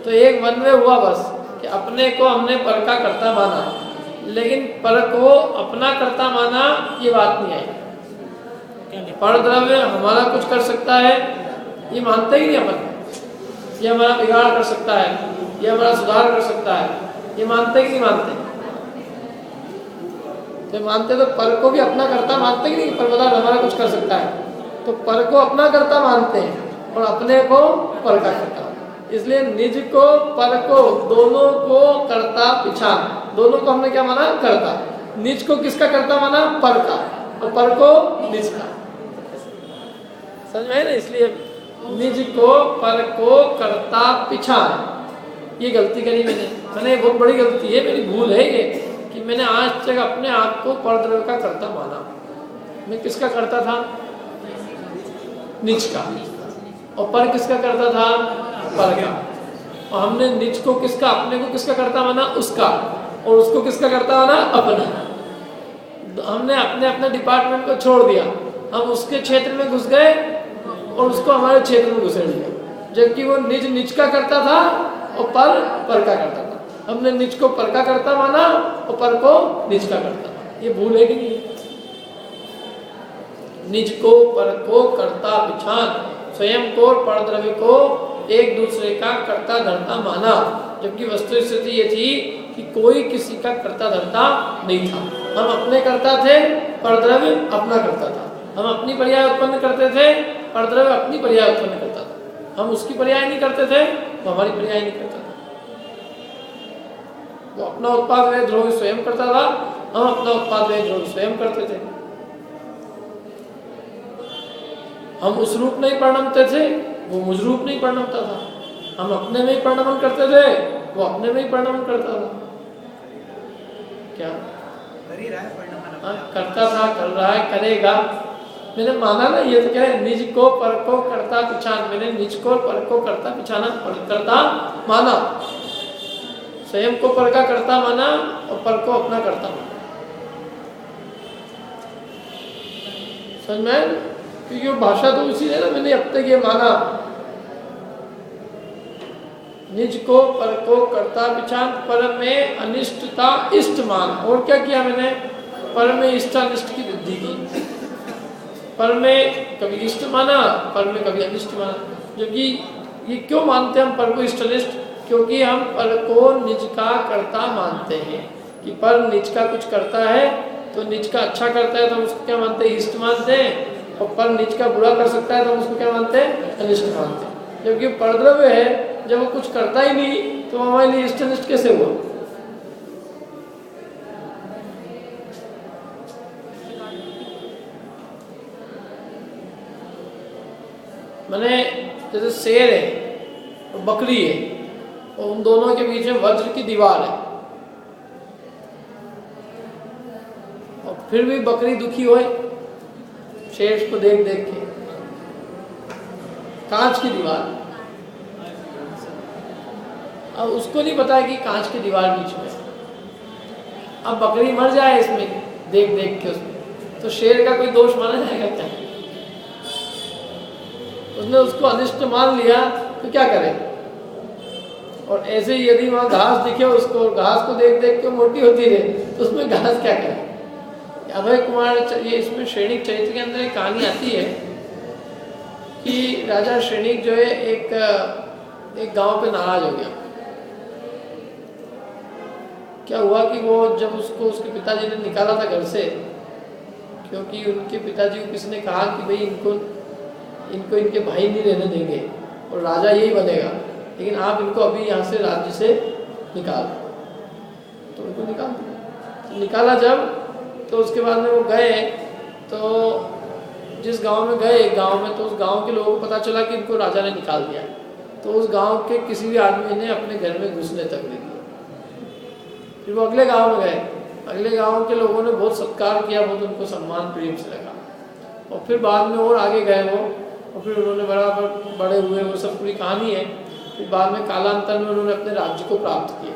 तो एक वन में हुआ बस कि अपने को हमने पर का करता माना, लेकिन पर को अपना करता माना ये बात नहीं आई। पर द्रव्य हमारा कुछ कर सकता है ये मानते ही नहीं अपन, ये हमारा बिगाड़ कर सकता है, ये हमारा सुधार कर सकता है, ये मानते ही नहीं मानते। तो मानते तो पर को भी अपना करता मानते ही नहीं, पर पदार्थ हमारा कुछ कर सकता है, तो पर को अपना करता मानते हैं और अपने को पर का करता। इसलिए निज को पर को दोनों को करता पिछान, दोनों को हमने क्या माना, करता। निज को किसका करता माना, पर का, और पर को निज का। समझ में है ना, इसलिए निज को पर को करता पिछान ये गलती करी मैंने बहुत बड़ी गलती है, मेरी भूल है ये कि मैंने आज तक अपने आप को परद्रव्य का करता माना। मैं किसका करता था, निज का, और पर किसका करता था, पर का। और हमने निज को किसका, अपने को किसका करता माना, उसका, और उसको किसका करता माना, अपना। हमने अपने अपने डिपार्टमेंट को छोड़ दिया, हम उसके क्षेत्र में घुस गए और उसको हमारे क्षेत्र में घुसेड़ दिया, जबकि वो निज निज का करता था और पर का करता था। हमने निज को पर का करता माना और पर को निज का करता माना, ये भूल है कि नहीं। निज को पर को करता पिछान, स्वयं को और परद्रव्य को एक दूसरे का करता धरता माना, जबकि वस्तु स्थिति ये थी कि कोई किसी का करता धरता नहीं था। हम अपने करता थे, परद्रव्य अपना करता था। हम अपनी पर्याय उत्पन्न करते थे, परद्रव्य अपनी पर्याय उत्पन्न करता था। हम उसकी पर्याय नहीं करते थे, वो हमारी पर्याय नहीं करता था। वो अपना उत्पाद व्यय ध्रुव स्वयं करता था, हम अपना उत्पाद व्यय ध्रुव स्वयं करते थे। हम उस रूप नहीं परिणमते थे, वो मुझ रूप नहीं परिणमता था। हम अपने में ही परिणमन करते थे, वो अपने में ही परिणमन करता था। क्या करता था, कर रहा है, करेगा। मैंने माना ना, ये तो क्या है, निज को पर को करता पिछान। मैंने निज को पर को करता पिछाना करता माना, स्वयं को पर का करता माना और पर को अपना करता माना। समझ में, क्योंकि वो भाषा तो उसी है ना। मैंने अब तक ये माना, निज को पर को करता पिछान, पर में अनिष्टता इष्ट मान। और क्या किया मैंने, पर में इष्ट अनिष्ट की वृद्धि की। पर में कभी इष्ट माना, पर में कभी अनिष्ट माना। जबकि ये क्यों मानते हैं हम पर को इष्ट अनिष्ट, क्योंकि हम पर को निज का करता मानते हैं कि पर निज का कुछ करता है तो निज का अच्छा करता है तो हम उसको क्या मानते हैं, इष्ट मानते हैं। और पर निज का बुरा कर सकता है तो हम उसको क्या मानते हैं, अनिष्ट मानते हैं। जबकि परद्रव्य है, जब वो कुछ करता ही नहीं तो हमारे लिए इष्ट अनिष्ट कैसे हुआ। मैंने जैसे शेर है और बकरी है और उन दोनों के बीच में वज्र की दीवार है, और फिर भी बकरी दुखी होए शेर को देख देख के। कांच की दीवार, अब उसको नहीं पता है कि कांच की दीवार बीच में, अब बकरी मर जाए इसमें देख देख के उसमें, तो शेर का कोई दोष माना जाएगा क्या? उसने उसको अनिष्ट मान लिया तो क्या करे? और ऐसे ही यदि वहाँ घास दिखे उसको, घास को देख देख के मोटी होती रहे, तो उसमें घास क्या करे? अभय कुमार, ये इसमें श्रेणिक चरित्र के अंदर एक कहानी आती है कि राजा श्रेणिक जो है एक गांव पे नाराज हो गया। क्या हुआ कि वो जब उसको उसके पिताजी ने निकाला था घर से, क्योंकि उनके पिताजी को किसी ने कहा कि भाई इनको इनके भाई नहीं रहने देंगे और राजा यही बनेगा, लेकिन आप इनको अभी यहाँ से राज्य से निकाल, तो उनको निकाल दिया। तो निकाला जब, तो उसके बाद में वो गए, तो जिस गांव में गए, एक गांव में, तो उस गांव के लोगों को पता चला कि इनको राजा ने निकाल दिया। तो उस गांव के किसी भी आदमी ने अपने घर में घुसने तक नहीं दिया। फिर वो अगले गांव में गए, अगले गांव के लोगों ने बहुत सत्कार किया, बहुत उनको सम्मान प्रेम से रखा। और फिर बाद में और आगे गए वो, और फिर उन्होंने बड़े हुए, वो सब पूरी कहानी है। फिर बाद में कालांतर में उन्होंने अपने राज्य को प्राप्त किया।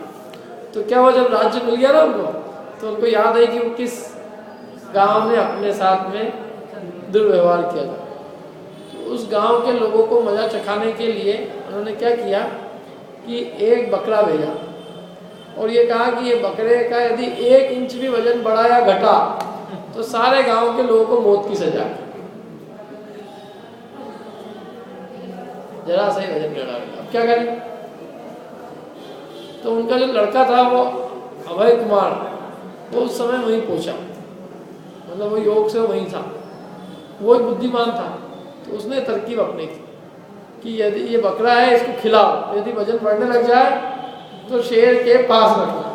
तो क्या हुआ, जब राज्य मिल गया ना उनको, तो उनको याद आई कि वो किस गांव में अपने साथ में दुर्व्यवहार किया था। तो उस गांव के लोगों को मजा चखाने के लिए उन्होंने क्या किया कि एक बकरा भेजा और ये कहा कि ये बकरे का यदि 1 इंच भी वजन बढ़ा या घटा तो सारे गांव के लोगों को मौत की सजा। जरा सा ही वजन घटा, अब क्या करें? तो उनका जो लड़का था वो अभय कुमार, वो उस समय वहीं पहुंचा, मतलब वो योग से वहीं था, वो एक बुद्धिमान था। तो उसने तरकीब अपनी की कि यदि ये बकरा है इसको खिलाओ, यदि वजन बढ़ने लग जाए तो शेर के पास रखना,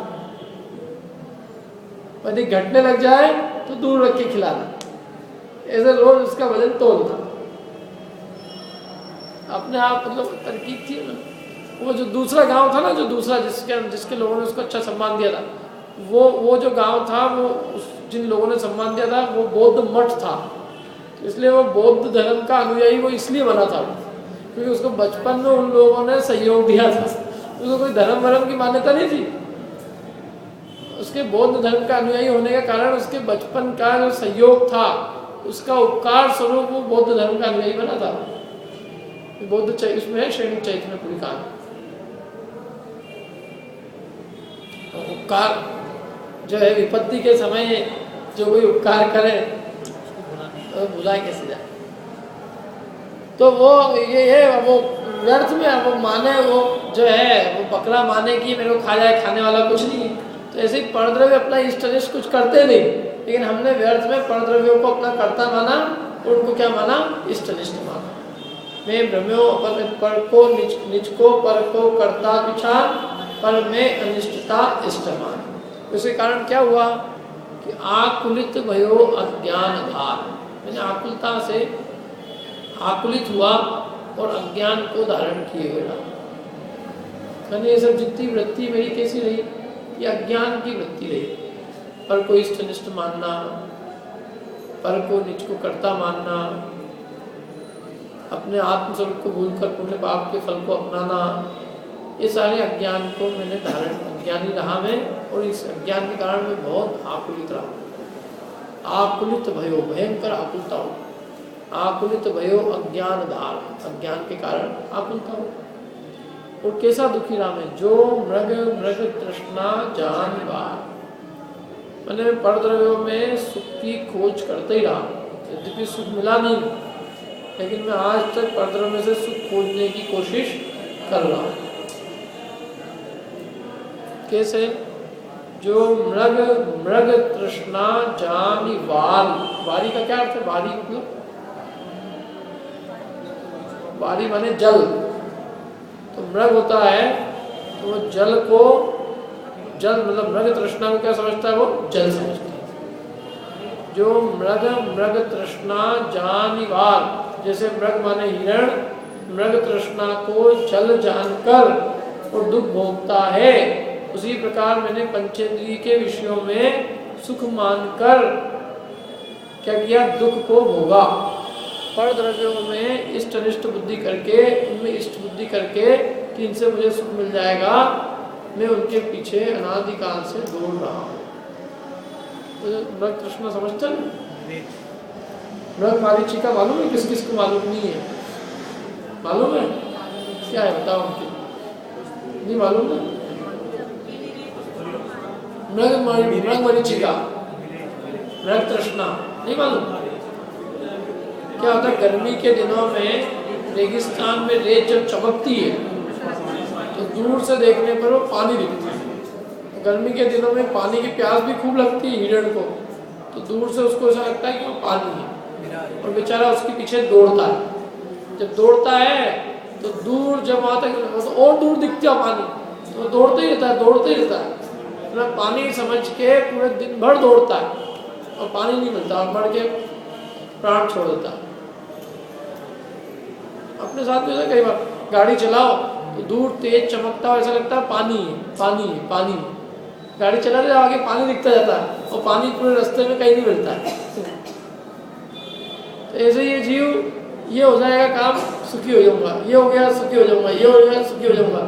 यदि घटने लग जाए तो दूर रख के खिलाना। ऐसे रोज उसका वजन तोलना, अपने आप मतलब तरकीब थी ना। वो जो दूसरा गांव था ना, जो दूसरा जिसके लोगों ने उसको अच्छा सम्मान दिया था, वो जो गांव था, वो जिन लोगों ने सम्मान दिया था वो बौद्ध मठ था। तो इसलिए वो बौद्ध धर्म का अनुयायी वो इसलिए बना था क्योंकि उसको बचपन में उन लोगों ने सहयोग दिया था। उसको कोई धर्म की मान्यता नहीं थी। उसके बौद्ध धर्म का अनुयायी होने के कारण उसके बचपन का जो सहयोग था, उसका उपकार स्वरूप वो बौद्ध धर्म का अनुयायी बना था। बौद्ध इसमें है श्रेणिक चरित्र में पूरी कहानी। उपकार जो है, विपत्ति के समय जो कोई उपकार करे तो भुलाए कैसे जाए। तो वो ये है, वो व्यर्थ में वो माने, वो जो है वो बकरा माने कि मेरे को खा जाए, खाने वाला कुछ नहीं। तो ऐसे ही परद्रव्य अपना इष्टनिष्ठ कुछ करते नहीं, लेकिन हमने व्यर्थ में परद्रव्यों को अपना कर्ता माना और उनको क्या माना? इष्टनिष्ठ माना। मैं भ्रम्यो पर को निज को पर को कर्ता पिछान, पर में अनिष्टता इष्ट मान। उसके कारण क्या हुआ कि आकुलित भयो अज्ञान धार, मैंने आकुलता से आकुलित हुआ और अज्ञान को धारण किए हुए रहा। मैंने ये सब जितनी वृत्ति मेरी कैसी रही? ये अज्ञान की वृत्ति रही। पर को इष्टनिष्ठ मानना, पर को निज को कर्ता मानना, अपने आत्मस्वरूप को भूलकर पुण्य पाप के फल को अपनाना, ये सारे अज्ञान को मैंने धारण, अज्ञानी रहा मैं, और इस अज्ञान के कारण मैं बहुत आकुलित रहा। आकुलित भयो, भयंकर आकुलता हो। आकुलित भयो अज्ञान धार, अज्ञान के कारण आकुलता हो। और कैसा दुखी रहा मैं? जो मृग मृग तृष्णा जान बार, मैंने परद्रव्यों में सुख की खोज करते ही रहा, यद्यपि सुख मिला नहीं, लेकिन मैं आज तक परद्रव्य में से सुख खोजने की कोशिश कर रहा हूँ। कैसे? जो मृग मृग तृष्णा जानी वारी, वारी का क्या अर्थ है? वारी मतलब वारी माने जल। तो मृग होता है तो वो जल को, जल मतलब मृग तृष्णा को क्या समझता है? वो जल समझता है। जो मृग मृग तृष्णा जानी वार, जैसे मृग माने हिरण, मृग तृष्णा को जल जानकर और दुख भोगता है, उसी प्रकार मैंने पंचेंद्रिय के विषयों में सुख मानकर क्या किया? दुख को भोगा। पर द्रव्यों में इष्ट अनिष्ट बुद्धि करके, उनमें इष्ट बुद्धि करके कि इनसे मुझे सुख मिल जाएगा, मैं उनके पीछे अनादिकाल से दौड़ रहा हूँ। मृग तृष्णा समझते हैं? मृग मरीचिका मालूम है? किस किस को मालूम नहीं है? मालूम है क्या है? बताओ उनकी। नहीं मालूम है? मृग मरीचिका, मृग तृष्णा नहीं मालूम? क्या होता है, गर्मी के दिनों में रेगिस्तान में रेत जब चमकती है तो दूर से देखने पर वो पानी दिखता है। गर्मी के दिनों में पानी की प्यास भी खूब लगती है हिरण को, तो दूर से उसको ऐसा लगता है कि वो पानी है, और बेचारा उसके पीछे दौड़ता है। जब दौड़ता है तो दूर जब वहाँ तक तो और दूर दिखता है पानी, तो वो दौड़ते ही रहता है, दौड़ते ही रहता है। तो पानी समझ के पूरे दिन भर दौड़ता है और पानी नहीं मिलता और मर के प्राण छोड़ देता है। अपने साथ में कई बार गाड़ी चलाओ तो दूर तेज चमकता है, ऐसा लगता है पानी है, पानी है, पानी है। गाड़ी चला रहे आगे पानी दिखता जाता है और पानी पूरे रास्ते में कहीं नहीं मिलता है। तो ऐसे ये जीव, ये हो जाएगा काम, सुखी हो जाऊंगा, ये हो गया सुखी हो जाऊंगा, ये हो गया सुखी हो जाऊंगा,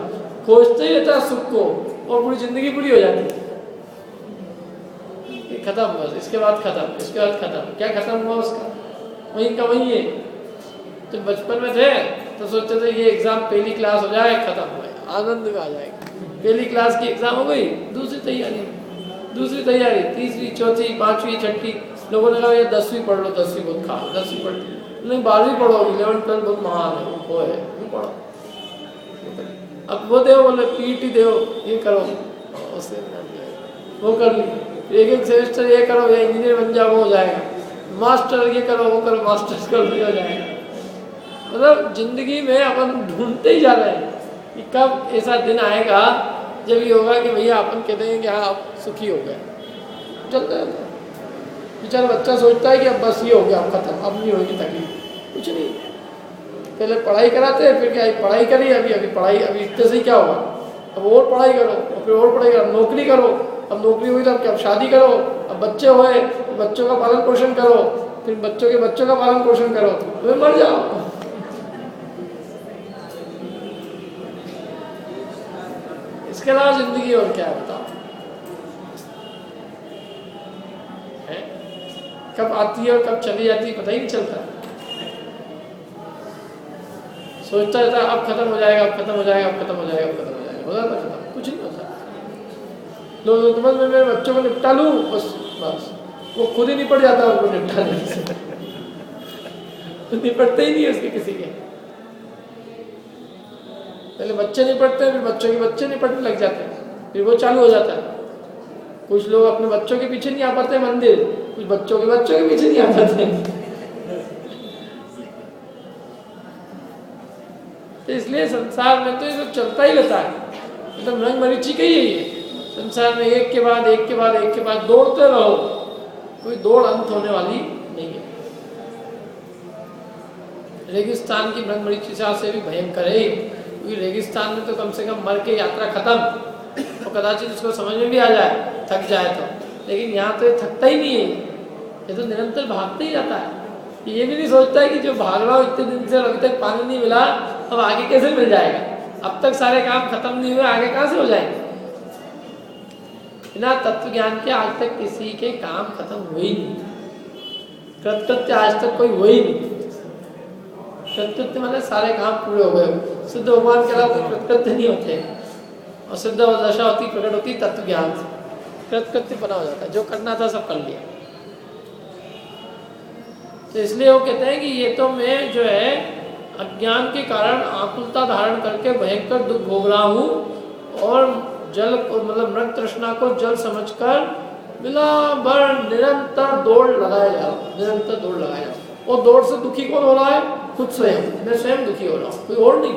खोजते ही रहता है सुख को और पूरी जिंदगी पूरी हो जाती है। ये खत्म, बस इसके बाद खत्म, इसके बाद खत्म। क्या खत्म हुआ उसका? वहीं का वहीं है। तो बचपन में थे तो सोचते थे ये एग्जाम पहली क्लास हो जाए, खत्म हो गया, आनंद में आ जाएगा। पहली क्लास की एग्जाम हो गई, दूसरी तैयारी, तीसरी, चौथी, पांचवी, छठी। लोगों ने कहा ये 10वीं पढ़ लो, 10वीं बहुत खा, 10वीं पढ़ नहीं, 12वीं पढ़ो, 11th 12th बहुत महान है, वो है, वो पढ़ो। अब वो दो बोले पीटी दो, ये करो, उससे वो कर ली, एक सेमेस्टर ये करो, ये इंजीनियर बन जाओ, वो हो जाएगा। मास्टर ये करो, वो करो, मास्टर्स करो, ये हो जाएगा। मतलब जिंदगी में अपन ढूंढते ही जा रहे हैं कि कब ऐसा दिन आएगा जब ये होगा कि भैया अपन कहते हैं कि हाँ आप सुखी हो गए। चलते रहते हैं। बेचारा बच्चा सोचता है कि अब बस ये हो गया, अब खत्म, अब नहीं होगी तकलीफ, कुछ नहीं। पहले पढ़ाई कराते हैं, फिर क्या पढ़ाई करी, अभी पढ़ाई, अभी इतने से ही क्या होगा, अब और पढ़ाई करो, और फिर और पढ़ाई करो, नौकरी करो, अब नौकरी हुई तो अब क्या, अब शादी करो, अब बच्चे हुए, बच्चों का पालन पोषण करो, फिर बच्चों के बच्चों का पालन पोषण करो, तो मर जाओ। इसके अलावा जिंदगी और क्या है बताओ? है? कब आती है और कब चली जाती है पता ही नहीं चलता। सोचता रहता है अब खत्म हो जाएगा, अब खत्म हो जाएगा, अब खत्म हो जाएगा, अब खत्म हो जाएगा, हो जाता खत्म, कुछ नहीं होता। लोग तो मैं मेरे बच्चों को निपटा लूँ बस, वो खुद ही निपट जाता है उनको निपटाने से। निपटते ही नहीं है उसके किसी के। पहले बच्चे निपटते हैं, फिर बच्चों के बच्चे निपटने लग जाते हैं, फिर वो चालू हो जाता है। कुछ लोग अपने बच्चों के पीछे नहीं आ पाते मंदिर, कुछ बच्चों के पीछे नहीं आ पाते। तो इसलिए संसार में तो ये सब चलता ही रहता है, मतलब रंग मरीची का ही है। संसार में एक के बाद एक के बाद एक के बाद दौड़ते रहो, कोई दौड़ अंत होने वाली नहीं है। रेगिस्तान की रंग मरीचिका से भी भयंकर है, क्योंकि रेगिस्तान में तो कम से कम मर के यात्रा खत्म, और कदाचित उसको समझ में भी आ जाए, थक जाए तो। लेकिन यहाँ तो ये थकता ही नहीं है, ये तो निरंतर भागते ही जाता है। ये भी नहीं सोचता है कि जो भाग रहा हो इतने दिन से अभी तक पानी नहीं मिला, अब आगे कैसे मिल जाएगा, अब तक सारे काम खत्म नहीं हुए, आगे कहाँ से हो जाएंगे। बिना तत्व ज्ञान के आज तक किसी के काम खत्म हुए ही नहीं, कृतकृत्य आज तक कोई हुए ही नहीं। कृतकृत्य मतलब सारे काम पूरे हो गए। सिद्ध भगवान के अलावा कोई कृतकृत्य नहीं होते, और सिद्ध दशा होती, प्रकट होती तत्व ज्ञान से, कृतकृत्य बना हो जाता है, जो करना था सब कर लिया। तो इसलिए वो कहते हैं कि ये तो मैं जो है अज्ञान के कारण आकुलता धारण करके भयंकर दुख भोग रहा हूँ, और जल मतलब मृग तृष्णा को जल समझकर बिना भर निरंतर दौड़ लगाया जाओ, निरंतर दौड़ लगाया जाओ। और दौड़ से दुखी कौन हो रहा है? खुद स्वयं, मैं स्वयं दुखी हो रहा हूँ, कोई और नहीं,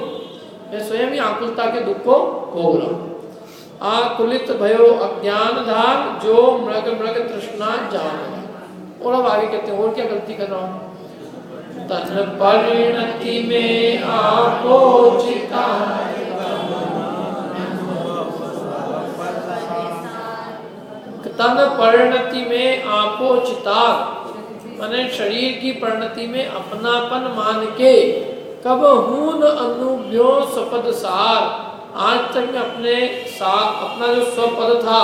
मैं स्वयं ही आकुलता के दुख को भोग रहा हूँ। आकुलित भयो अज्ञान धार जो मृग तृष्णा जान। और अब आगे कहते हैं और क्या गलती कर रहा हूँ? तन परिणति में आपोचिता, तन परिणति में आपोचिता, माने शरीर की परिणति में अपनापन मान के कब हून अनुभ्यो स्वपद सार। आज तक मैं अपना जो स्वपद था,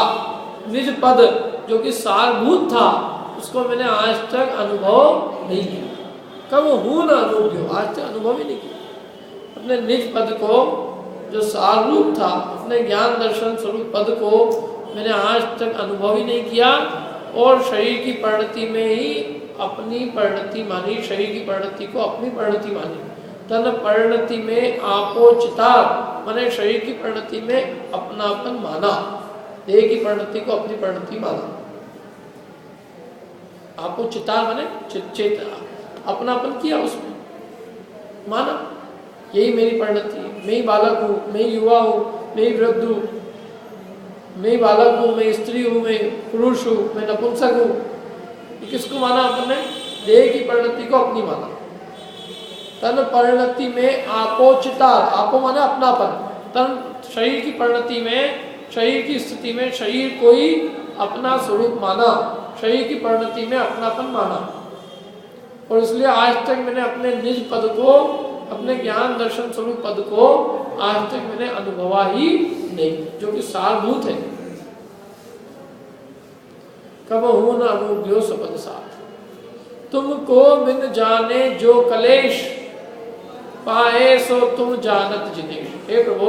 निज पद, जो कि सारभूत था उसको मैंने आज तक अनुभव नहीं किया। कब हूँ ना अनुभव, आज तक अनुभव ही नहीं किया। अपने निज पद को जो सार रूप था, अपने ज्ञान दर्शन स्वरूप पद को मैंने आज तक अनुभव ही नहीं किया। और शरीर की परिणति में ही अपनी परिणति मानी, शरीर की परिणति को अपनी परिणति मानी। तन परिणति में आपो चितार, माने शरीर की परिणति में अपनापन माना, देह की परिणति को अपनी परिणति माना। आपो चितार माने चेतना, अपनापन किया उसमें, माना यही मेरी परिणति है, मैं ही बालक हूँ, मैं ही युवा हूँ, मैं ही वृद्ध हूँ, मैं ही बालक हूँ, मैं स्त्री हूँ, मैं पुरुष हूँ, मैं नपुंसक हूँ। किसको माना अपने? देह की परिणति को अपनी माना। तन परिणति में आपो चितार, आपो माने अपनापन, तन शरीर की परिणति में, शरीर की स्थिति में शरीर को ही अपना स्वरूप माना, शरीर की परिणति में अपनापन माना। और इसलिए आज तक मैंने अपने निज पद को, अपने ज्ञान दर्शन स्वरूप पद को आज तक मैंने अनुभवा ही नहीं, जो कि सारभूत है। कब हूं न अनुभ्यो सपद सार, तुमको बिन जाने जो कलेश, पाए सो तुम जानत जिनेश। हे प्रभु,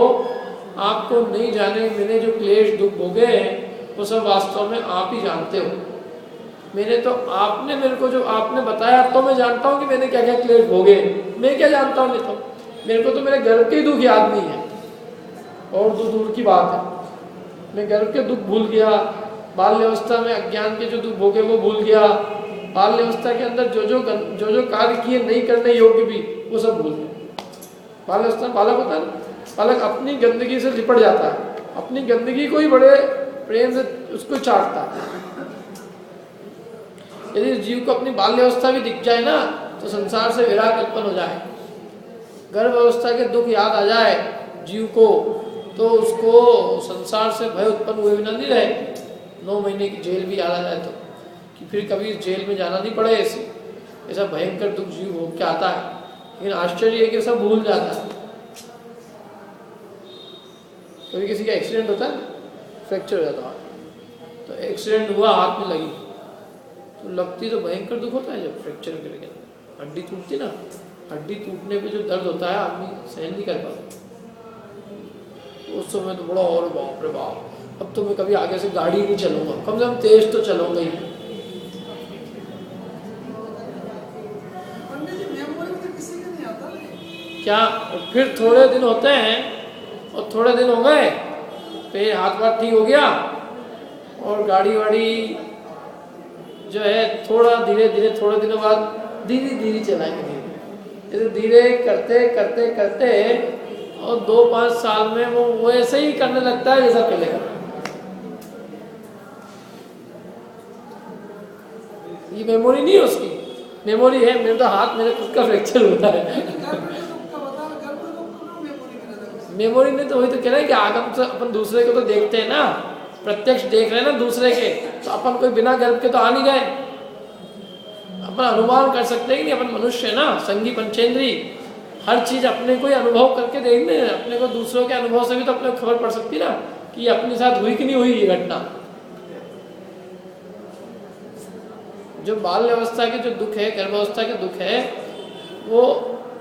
आपको नहीं जाने मैंने जो क्लेश दुख भोगे हैं वो सब वास्तव में आप ही जानते हो। मैंने तो आपने मेरे को जो आपने बताया तो मैं जानता हूँ कि मैंने क्या क्या क्लेश भोगे। मैं क्या जानता हूँ? नहीं तो मेरे को तो मेरे गर्भ के दुख याद नहीं है, और दूर की बात है। मैं गर्भ के दुख भूल गया, बाल्यावस्था में अज्ञान के जो दुख भोगे वो भूल गया, बाल्यावस्था के अंदर जो जो कार्य किए नहीं करने योग्य भी वो सब भूल गया। बाल्यावस्था बालक होता है ना, बालक अपनी गंदगी से लिपट जाता है, अपनी गंदगी को ही बड़े प्रेम से उसको चाटता है। यदि जीव को अपनी बाल्यावस्था भी दिख जाए ना तो संसार से विराग उत्पन्न हो जाए, गर्भ अवस्था के दुख याद आ जाए जीव को तो उसको संसार से भय उत्पन्न हुए बिना नहीं रहे। 9 महीने की जेल भी याद आ जाए तो कि फिर कभी जेल में जाना नहीं पड़े, ऐसा भयंकर दुख जीव हो क्या आता है। लेकिन आश्चर्य है कि सब भूल जाता है। कभी किसी का एक्सीडेंट होता है, फ्रैक्चर हो जाता है, तो एक्सीडेंट हुआ, हाथ में लगी तो लगती तो भयंकर दुख होता है। जब फ्रैक्चर करके हड्डी टूटती ना, हड्डी टूटने पे जो दर्द होता है आदमी सहन नहीं कर पाता। उस समय तो बड़ा और बाप रे बाप, अब तो मैं कभी आगे से गाड़ी नहीं चलूंगा, कम से कम तेज तो चलूंगा ही। क्या फिर थोड़े दिन होते हैं और थोड़े दिन हो गए फिर हाथ वाथ ठीक हो गया और गाड़ी वाड़ी जो है थोड़ा धीरे धीरे, थोड़े दिनों बाद धीरे धीरे चलाएंगे। धीरे धीरे करते करते करते और 2-5 साल में वो वैसे ही करने लगता है जैसा पहले का। ये मेमोरी नहीं है उसकी, मेमोरी है मेरे तो हाथ मेरे खुद का फ्रैक्चर होता है। मेमोरी नहीं तो वही तो कह रहे हैं कि आगम से अपन दूसरे को तो देखते हैं ना, प्रत्यक्ष देख रहे हैं ना दूसरे के, तो अपन कोई बिना गर्भ के तो आ नहीं गए। अपन अनुमान कर सकते हैं कि अपन मनुष्य है ना, संगी पंचेंद्री, हर चीज अपने को ही अनुभव करके देखने, अपने को दूसरों के अनुभव से भी तो अपने को खबर पड़ सकती ना कि ये अपने साथ हुई कि नहीं हुई ये घटना। जो बाल्य अवस्था के जो दुख है, गर्भावस्था के दुख है, वो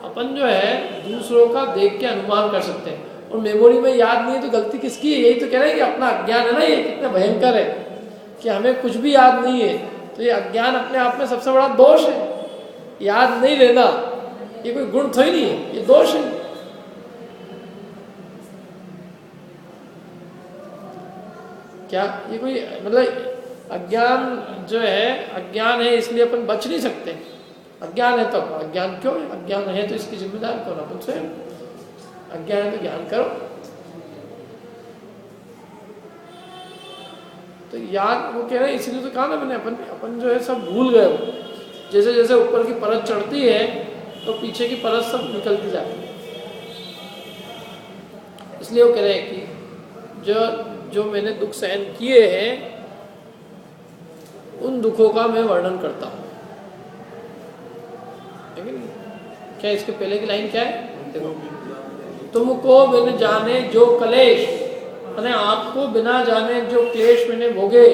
अपन जो है दूसरों का देख के अनुमान कर सकते हैं। और मेमोरी में याद नहीं है तो गलती किसकी है? यही तो कह रहे हैं कि अपना अज्ञान है ना, ये कितना भयंकर है कि हमें कुछ भी याद नहीं है। तो ये अज्ञान अपने आप में सबसे बड़ा दोष है। याद नहीं रहना ये कोई गुण तो ही नहीं है, ये दोष है। क्या ये कोई मतलब अज्ञान जो है, अज्ञान है इसलिए अपन बच नहीं सकते। अज्ञान है तो अज्ञान क्यों है? अज्ञान है तो इसकी जिम्मेदार कौन? अपन स्वयं। अज्ञान है तो ज्ञान करो। तो याद वो कह रहे हैं, इसलिए तो कहा ना मैंने, अपन जो है सब भूल गए हो। जैसे जैसे ऊपर की परत चढ़ती है तो पीछे की परत सब निकलती जाती है। इसलिए वो कह रहे हैं कि जो मैंने दुख सहन किए हैं उन दुखों का मैं वर्णन करता हूँ। क्या इसके पहले की लाइन क्या है? देखो, तुमको बिन जाने जो कलेश, मैंने आपको बिना जाने जो क्लेश मैंने भोगे,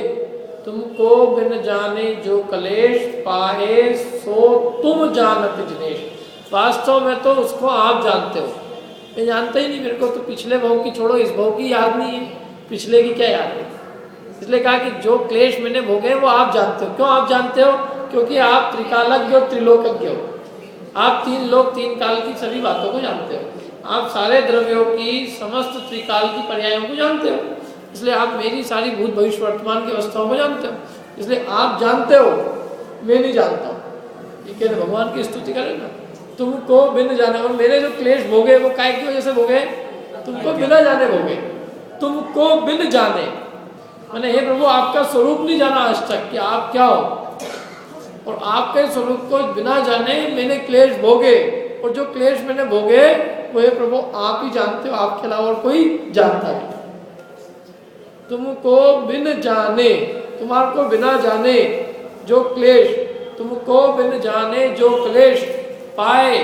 तुमको बिन जाने जो कलेश पाए सो तुम जानत जिनेश। वास्तव में तो उसको आप जानते हो, मैं जानता ही नहीं। मेरे को तो पिछले भाव की छोड़ो, इस भाव की याद नहीं है, पिछले की क्या याद है। इसलिए कहा कि जो क्लेश मैंने भोगे वो आप जानते हो। क्यों आप जानते हो? क्योंकि आप त्रिकालज्ञ और त्रिलोकज्ञ हो। आप तीन लोक तीन काल की सभी बातों को जानते हो। आप सारे द्रव्यों की समस्त त्रिकाल की पर्यायों को जानते हो। इसलिए आप मेरी सारी भूत भविष्य वर्तमान की अवस्थाओं को जानते हो। इसलिए आप जानते हो, मैं नहीं जानता हूँ। ये कहते भगवान की स्तुति करें ना, तुमको बिन जाने। और मेरे जो क्लेश भोगे वो काय की वजह से भोगे? तुमको बिना जाने भोगे। तुमको बिन जाने मैंने हे प्रभु आपका स्वरूप नहीं जाना आज तक कि आप क्या हो, और आपके स्वरूप को बिना जाने मैंने क्लेश भोगे। और जो क्लेश मैंने भोगे वो हे प्रभु आप ही जानते हो, आपके अलावा और कोई जानता नहीं। तुमको बिन जाने, तुम्हारे को बिना जाने जो क्लेश, तुमको बिन जाने जो क्लेश पाए,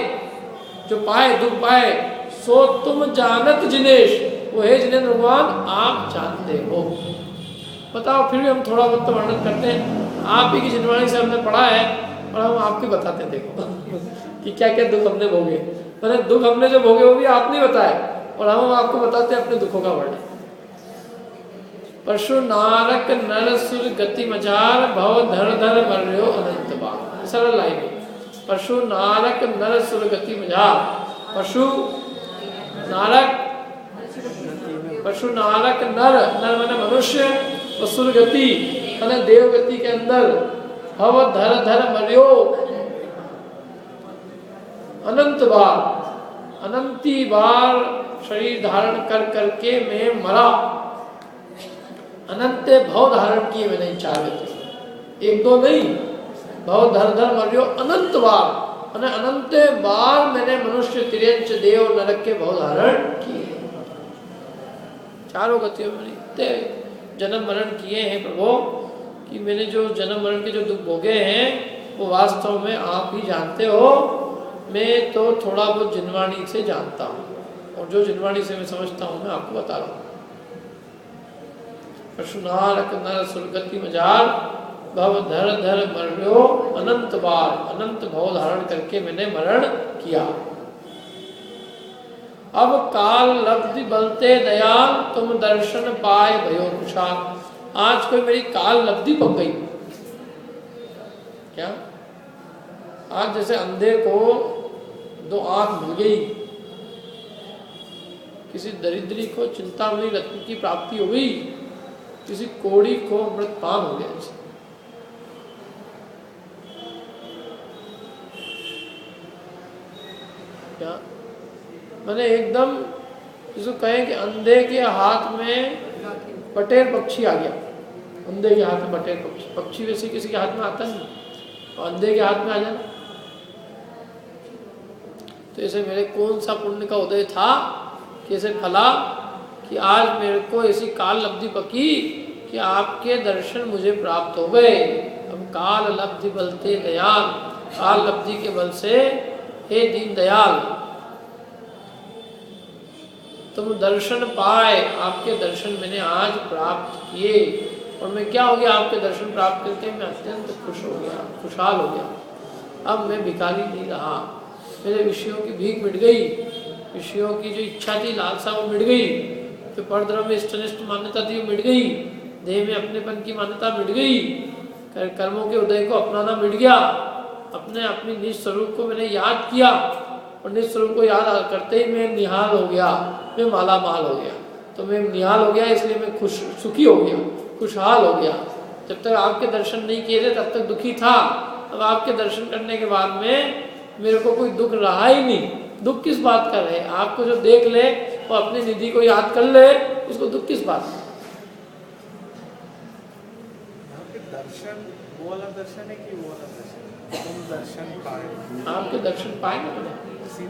जो पाए दुख पाए, सो तुम जानत जिनेश। वो है जिनेन्द्र भगवान आप जानते हो। बताओ, फिर भी हम थोड़ा बहुत तो वर्णन करते हैं। आप ही की जिनवाणी से हमने पढ़ा है और हम आपको बताते हैं। देखो कि क्या क्या दुख हमने भोगे। मैंने दुख हमने जो भोगे वो भी आपने बताए और हम आपको बताते हैं अपने दुखों का वर्णन। पशु नारक नर सुर गति मजार भव धर धर मर्यो अनंत बार। सरल लाइन है। पशु नारक नर सुर गति मजार। पशु नारक, पशु नारक नर, नर माने मनुष्य, असुर गति माने देव गति के अंदर, भव धर धर मर्यो अनंत बार, अनंती बार शरीर धारण कर करके मैं मरा। अनंत भव धारण किए मैंने 4 गति, एक दो नहीं, भव धर धर मर्यो अनंत बार माने अनंत बार मैंने मनुष्य तिर्यंच देव नरक के भव धारण किए। 4 गतियों में इतने जन्म मरण किए हैं प्रभु कि मैंने जो जन्म मरण के जो दुख भोगे हैं वो वास्तव में आप ही जानते हो। मैं तो थोड़ा बहुत जिनवाणी से जानता हूँ, और जो जिनवाणी से मैं समझता हूँ मैं आपको बता रहा हूँ। पशुनारक नर सुरगति मजार भव धर धर मर्यो अनंत बार, अनंत भव धारण करके मैंने मरण किया। अब काल लब्धि बलते दयाल तुम दर्शन पाए भयो कुशाल। आज कोई मेरी काल लब्धि पक गई क्या? आज जैसे अंधे को 2 आंख मिल गई, किसी दरिद्री को चिंतामणि रत्न की प्राप्ति हो गई, किसी कोड़ी को अमृतपान हो गया। क्या मैंने एकदम जिसको कहें कि अंधे के हाथ में बटेर पक्षी आ गया। अंधे के हाथ में बटेर पक्षी, पक्षी वैसे किसी के हाथ में आता नहीं, और अंधे के हाथ में आ जाना। तो ऐसे मेरे कौन सा पुण्य का उदय था कि ऐसे फला कि आज मेरे को ऐसी काल लब्धि पकी कि आपके दर्शन मुझे प्राप्त हो गए। अब काल लब्धि बलते दयाल, काल लब्धि के बल से हे दीन दयाल तुम दर्शन पाए, आपके दर्शन मैंने आज प्राप्त किए। और मैं क्या हो गया? आपके दर्शन प्राप्त करके मैं अत्यंत खुश हो गया, खुशहाल हो गया। अब मैं भिखारी नहीं रहा, मेरे विषयों की भीख मिट गई, विषयों की जो इच्छा थी, लालसा वो मिट गई, जो परधर्म में इष्टनिष्ठ मान्यता थी वो मिट गई, देह में अपनेपन की मान्यता मिट गई, कर्मों के उदय को अपनाना मिट गया, अपनी निज स्वरूप को मैंने याद किया, और निज स्वरूप को याद करते ही मैं निहाल हो गया, मैं माला माल हो गया। तो मैं निहाल हो गया इसलिए मैं खुश सुखी हो गया, खुशहाल हो गया। जब तक आपके दर्शन नहीं किए थे तब तक दुखी था। अब आपके दर्शन करने के बाद में मेरे को कोई दुख रहा ही नहीं। दुख किस बात का रहे? आपको जो देख ले वो अपनी निधि को याद कर ले, उसको दुख किस बात का? दर्शन वो वाला दर्शन है कि वो वाला दर्शन? तुम दर्शन पाए, आपके दर्शन पाए ना मैंने।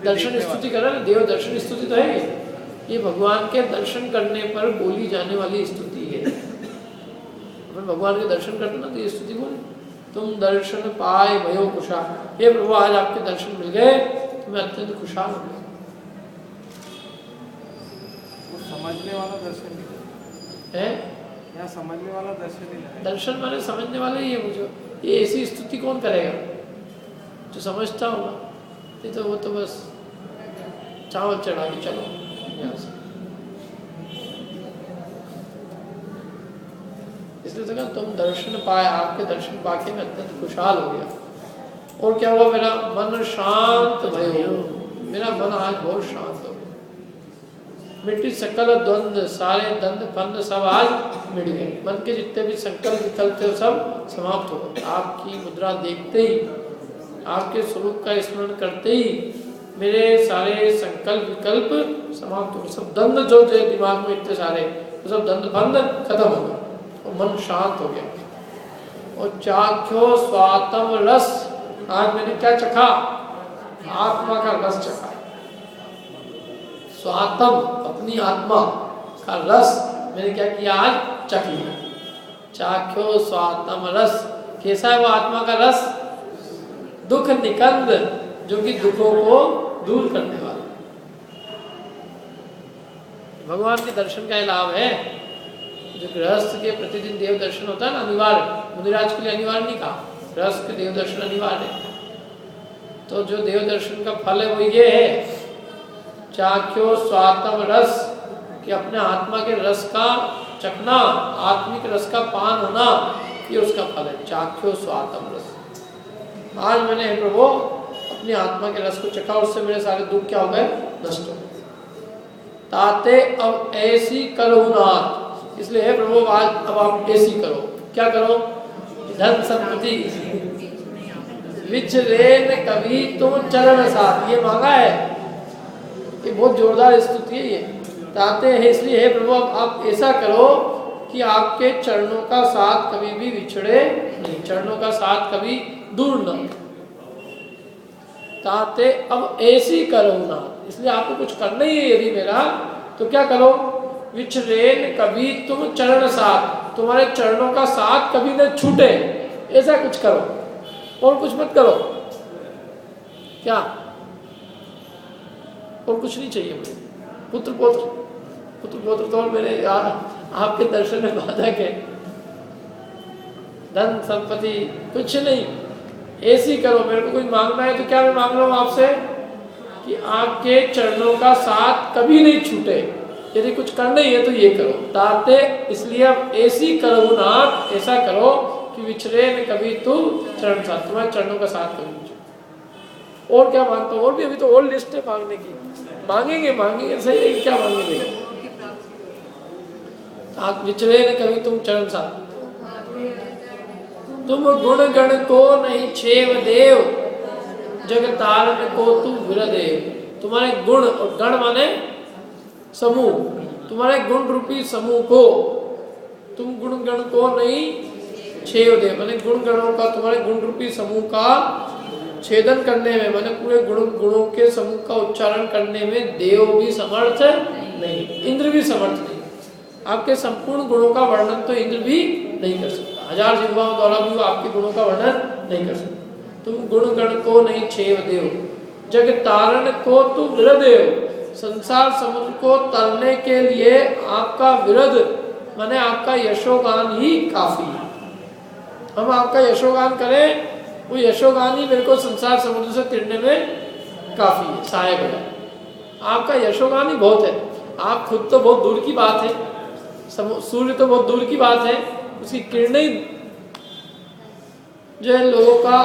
दर्शन स्तुति कर रहा है, देव दर्शन स्तुति तो है ये भगवान के दर्शन करने पर बोली जाने वाली स्तुति है। अपन भगवान के दर्शन करते ना तो ये स्तुति बोले, तुम दर्शन पाए भयो खुशहाल। हे प्रभु आज आपके दर्शन मिल गए तो मैं अत्यंत खुशहाल हो गया। वो समझने वाला दर्शन है, यहाँ समझने वाला दर्शन ही है। दर्शन माने समझने वाले ही है। मुझे ये ऐसी स्तुति कौन करेगा जो समझता होगा? नहीं तो वो तो बस चावल चढ़ा के चलो यहाँ से। इसलिए तो कहा तुम दर्शन पाए, आपके दर्शन पाके मैं अत्यंत खुशहाल हो गया। और क्या हुआ? मेरा मन शांत भयो, मेरा मन आज बहुत शांत हो गया। मिट्टी सकल द्वंद्व, सारे द्वंद्व फंद सब आज मिट गए। मन के जितने भी संकल्प विकल्प थे सब समाप्त हो गए। आपकी मुद्रा देखते ही, आपके स्वरूप का स्मरण करते ही मेरे सारे संकल्प विकल्प समाप्त हो गए। सब द्वंद्व जो थे दिमाग में इतने सारे, तो सब द्वंद्व फंद खत्म हो गए और मन शांत हो गया। और चाख्यो स्वातम रस, आज मैंने क्या चखा? आत्मा का रस चखा। स्वातम, अपनी आत्मा का रस मैंने क्या किया? आज चख लिया। चाख्यो स्वातम रस, कैसा है वो आत्मा का रस? दुख निकंद, जो कि दुखों को दूर करने वाला। भगवान के दर्शन का लाभ है। जो गृहस्थ के प्रतिदिन देव दर्शन होता है ना, अनिवार्य, मुनिराज के लिए अनिवार्य नहीं कहा, गृहस्थ के देव दर्शन अनिवार्य है। तो जो देव दर्शन का फल है वो ये है, चाख्यो स्वातम रस, कि अपने आत्मा के रस का चखना, आत्मिक रस का पान होना, ये उसका फल है। चाख्यो स्वातम रस, आज मैंने प्रभु अपनी आत्मा के रस को चखा, उससे मेरे सारे दुख क्या हो गए? नष्ट हो गए। ताते अब ऐसी करो नाथ, इसलिए हे प्रभु आज अब आप ऐसी करो। क्या करो? धन संपत्ति विचरेन कभी तुम चरण साथ, ये मांगा है, ये बहुत जोरदार स्तुति है ये। ताते है इसलिए हे प्रभु अब आप ऐसा करो कि आपके चरणों का साथ कभी भी विछड़े नहीं, चरणों का साथ कभी दूर न। ताते अब ऐसी करो ना, इसलिए आपको कुछ करना ही है यदि मेरा, तो क्या करो? विचरेन कभी तुम चरण साथ, तुम्हारे चरणों का साथ कभी न छूटे, ऐसा कुछ करो और कुछ मत करो। क्या? और कुछ नहीं चाहिए मुझे। पुत्र पौत्र तो मेरे आपके दर्शन में बाधक है, धन संपत्ति कुछ नहीं, ऐसी करो। मेरे को कुछ मांगना है तो क्या मैं मांग रहा हूँ आपसे? कि आपके चरणों का साथ कभी नहीं छूटे। यदि कुछ करना ही है तो ये करो। ताते इसलिए अब ऐसी करो नाथ, ऐसा करो कि विचरे न कभी तुम चरण साथ, तुम्हारे चरणों का साथ कभी नहीं छूटे। और क्या मांगता हूँ? और भी अभी तो और लिस्ट है मांगने की। मांगेंगे सही है, क्या मांगेंगे? आप विचरे न कभी तुम चरण साथ, तुम गुण गण को नहीं छेव देव, जगतारण को तू विरदेव। तुम्हारे गुण, और गण माने समूह, तुम्हारे गुण रूपी समूह को तुम गुण गण को नहीं छेव दे, माने गुण गणों का, तुम्हारे गुण रूपी समूह का छेदन करने में, माने पूरे गुणों के समूह का उच्चारण करने में देव भी समर्थ नहीं, इंद्र भी समर्थ नहीं। आपके संपूर्ण गुणों का वर्णन तो इंद्र भी नहीं कर सकता, 1000 जिह्वाओं द्वारा भी वो आपके गुणों का वर्णन नहीं कर सकता। तुम गुण गण को नहीं छेव देव, जग तारण को तू विरदेव। संसार समुद्र को तरने के लिए आपका विरद माने आपका यशोगान ही काफी है। हम आपका यशोगान करें, वो यशोगान ही मेरे को संसार समुद्र से तिरने में काफी है, सहायक है। आपका यशोगान ही बहुत है। आप खुद तो बहुत दूर की बात है, सूर्य तो बहुत दूर की बात है, उसकी किरणें जो है लोगों का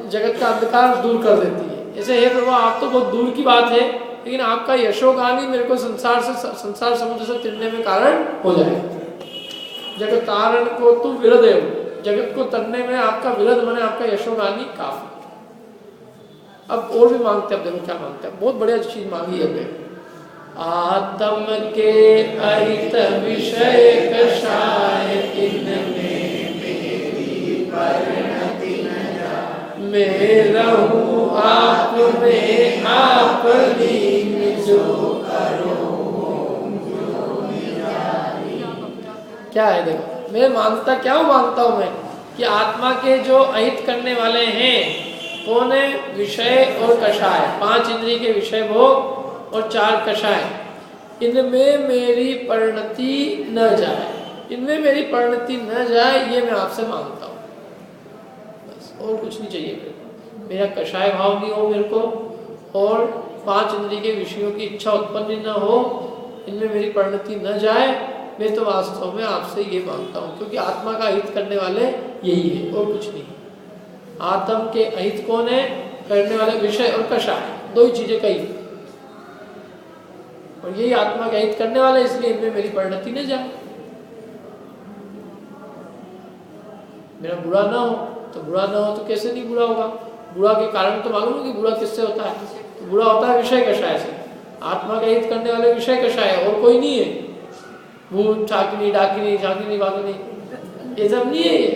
जगत का अंधकार दूर कर देती है। ऐसे हे प्रभु आप तो बहुत दूर की बात है, लेकिन आपका यशोगान ही मेरे को संसार समुद्र से तिरने में कारण हो जाए। जगत तारण को तू विरदेव, जगत को तरने में आपका विरद माने आपका यशोगान ही काफी। अब और भी मांगते हैं, अब देखो क्या मांगते हैं, बहुत बढ़िया चीज मांगी है। आत्म के अहित विषय कषाय, इनमें मेरी परिणति न जाए। मैं रहूं आप में आप लीन, जो करो क्या है। देखो मैं मांगता क्या मांगता हूँ मैं, कि आत्मा के जो अहित करने वाले हैं कौन है? विषय और कषाय, 5 इंद्रिय के विषय भोग और 4 कषाय, इनमें मेरी परिणति न जाए। इनमें मेरी परिणति न जाए, ये मैं आपसे मांगता हूँ, बस और कुछ नहीं चाहिए मेरा कषाय भाव नहीं हो मेरे को, और 5 इंद्रिय के विषयों की इच्छा उत्पन्न न हो, इनमें मेरी परिणति न जाए। मैं तो वास्तव में आपसे ये मांगता हूँ, क्योंकि आत्मा का हित करने वाले यही है और कुछ नहीं। आत्म के अहित कौन है? करने वाले विषय और कषाय, 2 ही चीजें कही, और यही आत्मा का हित करने वाले, इसलिए इनमें मेरी परिणति न जाए। मेरा बुरा ना हो, तो बुरा ना हो तो कैसे नहीं बुरा होगा? बुरा के कारण तो मालूम है कि बुरा किससे होता है, तो बुरा होता है विषय कषाय से। आत्मा का हित करने वाले विषय कषाय है, और कोई नहीं है। भूत, ठाकिनी, डाकिनी, झाकिनी, वाकिनी, ये सब नहीं है। ये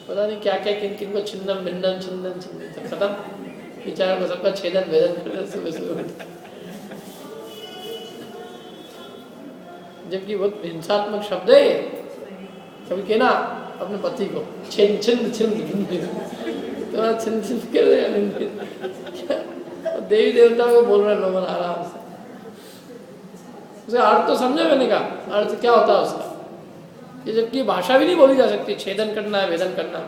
पता नहीं क्या क्या किन किन को छिन्नम भिन्नम छिन्नम छिन्नम खत्म, बेचारा को सबका छेदन भेदन कर सुबह सुबह, जबकि बहुत हिंसात्मक शब्द है। कभी कहना अपने पति को छिन छिन छिन तो छिन छिन कर देवी देवता को बोल रहे लोग आराम से। उसका अर्थ तो समझे मैंने कहा, अर्थ क्या होता है उसका, ये जबकि भाषा भी नहीं बोली जा सकती। छेदन करना है, भेदन करना,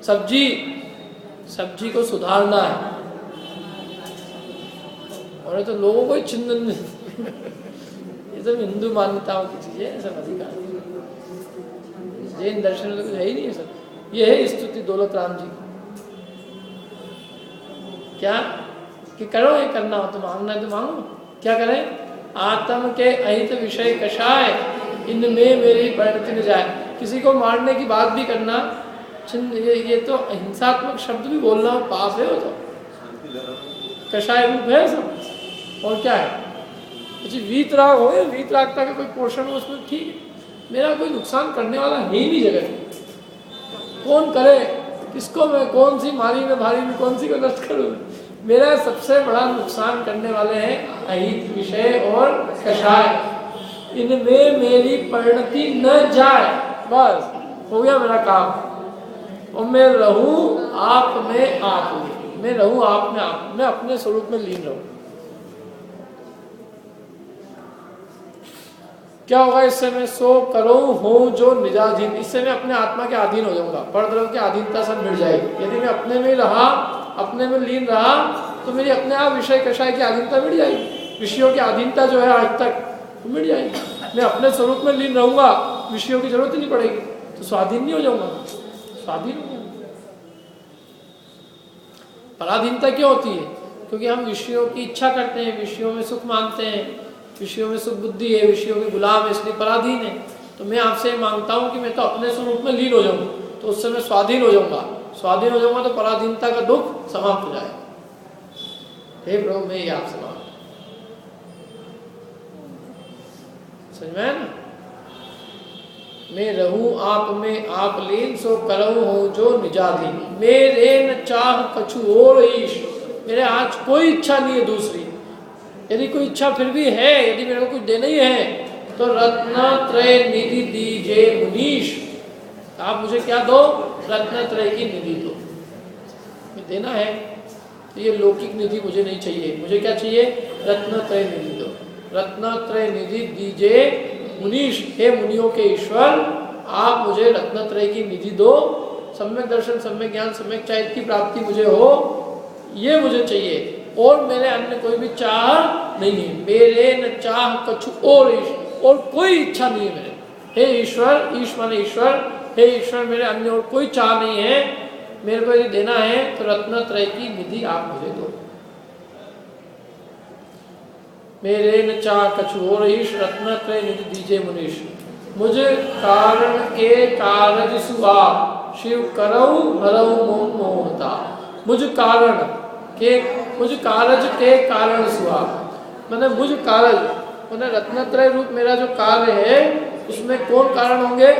सब्जी को सुधारना है, और तो लोगों को ही छिन्न ये सब हिंदू मान्यताओं की चीजें है, सब अधिकार जैन दर्शन में तो कुछ है ही नहीं है सब। ये है स्तुति दौलत राम जी, क्या कि करो, ये करना हो तो मांगना है तो मांगो, क्या करें? आत्म के अहित विषय कषाय, इनमें मेरी परिणति न जाए। किसी को मारने की बात भी करना, ये तो हिंसात्मक शब्द भी बोलना पाप है, वो तो कषाय रूप है सब। और क्या है? अच्छा वीतराग हो, वीतरागता का कोई पोर्शन हो उसमें ठीक है, मेरा कोई नुकसान करने वाला है ही नहीं जगत में। कौन करे किसको? मैं कौन सी मारी में भारी में कौन सी को नष्ट करूँ? मेरा सबसे बड़ा नुकसान करने वाले हैं अहित विषय और कषाय, इनमें मेरी परिणति न जाए, बस हो गया मेरा काम। और मैं रहूं आप में आप में, मैं रहूं आप में आप, मैं अपने स्वरूप में लीन रहूं। क्या होगा इससे? मैं सो करूं हूं जो निजाधीन, इससे मैं अपने आत्मा के अधीन हो जाऊंगा, परद्रव्य की अधीनता सब मिट जाएगी। यदि मैं अपने में रहा, अपने में लीन रहा, तो मेरी अपने आप विषय कषाय की अधीनता मिट जाएगी। विषयों की अधीनता जो है आज तक मिट जाएगी। मैं अपने स्वरूप में लीन रहूंगा, विषयों की जरूरत ही नहीं पड़ेगी, तो स्वाधीन नहीं हो जाऊंगा, स्वाधीन हो जाऊंगा। पराधीनता क्यों होती है? क्योंकि हम विषयों की इच्छा करते हैं, विषयों में सुख मानते हैं, विषयों में सुख बुद्धि है, विषयों के गुलाम है, इसलिए पराधीन है। तो मैं आपसे मांगता हूं कि मैं तो अपने स्वरूप में लीन हो जाऊं, तो उससे मैं स्वाधीन हो जाऊंगा। स्वाधीन हो जाऊंगा तो पराधीनता का दुख समाप्त हो जाएगा। हे प्रभु, मैं ये आपसे मांगता हूं, समझ में ना? मैं रहूं आप में आप लीन, सो करऊं हूं जो निजाधीन। मेरे न चाह कछु और ईश, मेरे आज कोई इच्छा नहीं है दूसरी। यदि कोई इच्छा फिर भी है, यदि मेरे को कुछ देना ही है, तो रत्नत्रय निधि दीजिए मुनीश। आप मुझे क्या दो? रत्नत्रय की निधि दो। मैं देना है तो ये लौकिक निधि मुझे नहीं चाहिए, मुझे क्या चाहिए? रत्नत्रय निधि दो। रत्नत्रय निधि दीजिए मुनीश, हे मुनियों के ईश्वर, आप मुझे रत्नत्रय की निधि दो। सम्यक दर्शन, सम्यक ज्ञान, सम्यक चारित्र की प्राप्ति मुझे हो, ये मुझे चाहिए, और मेरे अन्य कोई भी चाह नहीं है। मेरे न चाह कछु और ईश, और कोई इच्छा नहीं है मेरे। हे ईश्वर, ईश माने ईश्वर, हे ईश्वर, मेरे अन्य और कोई चाह नहीं है। मेरे को यदि देना है तो रत्नत्रय की निधि आप मुझे दो। मेरे न चाह कछु और ईश, रत्नत्रय निधि दीजिए मुनीश। मुझे कारण के कारज सुआ, शिव करऊ हरऊ मोहता। मुझ कारण के, मुझ कारज के कारण सुआ, मैंने मुझ कारज, मैंने रत्नत्रय रूप मेरा जो कार्य है उसमें कौन कारण होंगे?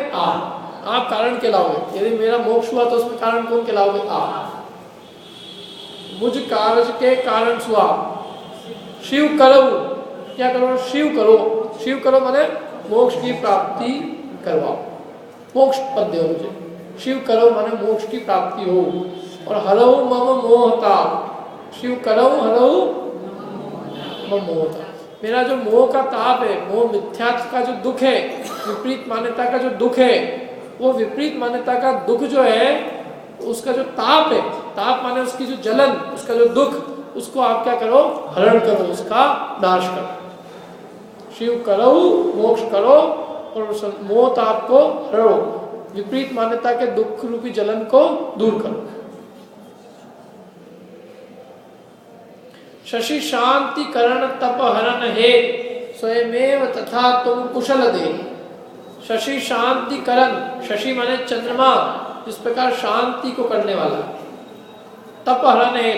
आप कारण कहलाओगे। यदि मेरा मोक्ष हुआ तो उसमें कारण कौन कहलाओगे? आप। मुझ कारज के कारण सुआ, शिव करो, क्या करो? शिव करो। शिव करो माने मोक्ष की प्राप्ति करवाओ, मोक्ष पद दो मुझे। शिव करो माने मोक्ष की प्राप्ति हो। और हरऊ मम मोहता, शिव करो हरऊ मम मोहता, मेरा जो मोह का ताप है, मोह मिथ्यात्व का जो दुख है, विपरीत मान्यता का जो दुख है, वो विपरीत मान्यता का दुख जो है, उसका जो ताप है, ताप माने उसकी जो जलन, उसका जो दुख, उसको आप क्या करो, हरण करो, उसका नाश करो। शिव करो, मोक्ष करो और मोह ताप को हरो, विपरीत मान्यता के दुख रूपी जलन को दूर करो। शशि शांति करण तप हरण हे, स्वयमेव तथा तुम कुशल दे। शशि शांति करण, शशि माने चंद्रमा, जिस प्रकार शांति को करने वाला। तप हरण है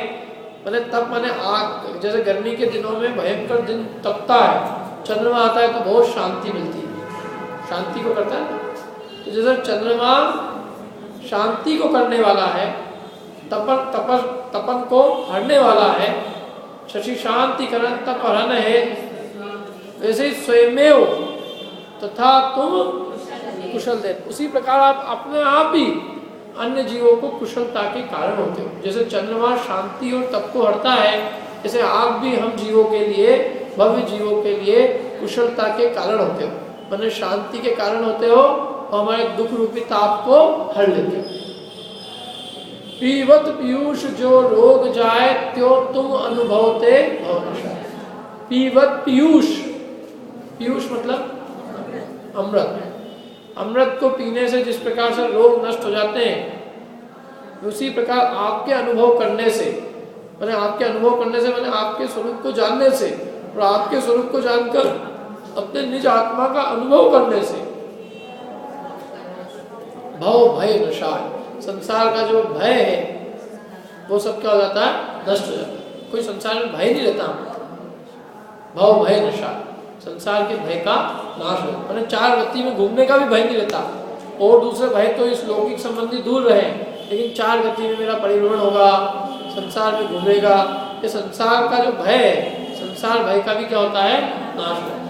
माने, तप माने आग, जैसे गर्मी के दिनों में भयंकर दिन तपता है, चंद्रमा आता है तो बहुत शांति मिलती है, शांति को करता है। तो जैसे चंद्रमा शांति को करने वाला है, तपन को हरने वाला है, शशि शांति करण तप हरण है, वैसे स्वयमेव तथा तुम कुशल दे। उसी प्रकार आप अपने आप ही अन्य जीवों को कुशलता के कारण होते हो। जैसे चंद्रमा शांति और तप को हरता है, जैसे आप भी हम जीवों के लिए, भव्य जीवों के लिए कुशलता के कारण होते हो, माने शांति के कारण होते हो और हमारे दुख रूपी ताप को हर लेते हो। पीवत पीयूष जो रोग जाए, त्यो तुम अनुभवते भवनाशाय। पीवत पीयूष, पीयूष मतलब अमृत। अमृत को पीने से जिस प्रकार से रोग नष्ट हो जाते हैं, उसी प्रकार आपके अनुभव करने से, माने आपके अनुभव करने से माने आपके स्वरूप को जानने से, और आपके स्वरूप को जानकर अपने निज आत्मा का अनुभव करने से भव भय नशाय, संसार का जो भय है वो सब क्या हो जाता है, नष्ट हो जाता है। कोई संसार में भय नहीं रहता। भव भय नशा, संसार के भय का नाश हो, मैंने चार गति में घूमने का भी भय नहीं रहता। और दूसरे भय तो इस लौकिक संबंधी दूर रहे, लेकिन चार गति में मेरा परिभ्रमण होगा, संसार में घूमेगा, ये संसार का जो भय है, संसार भय का भी क्या होता है, नाश होता है।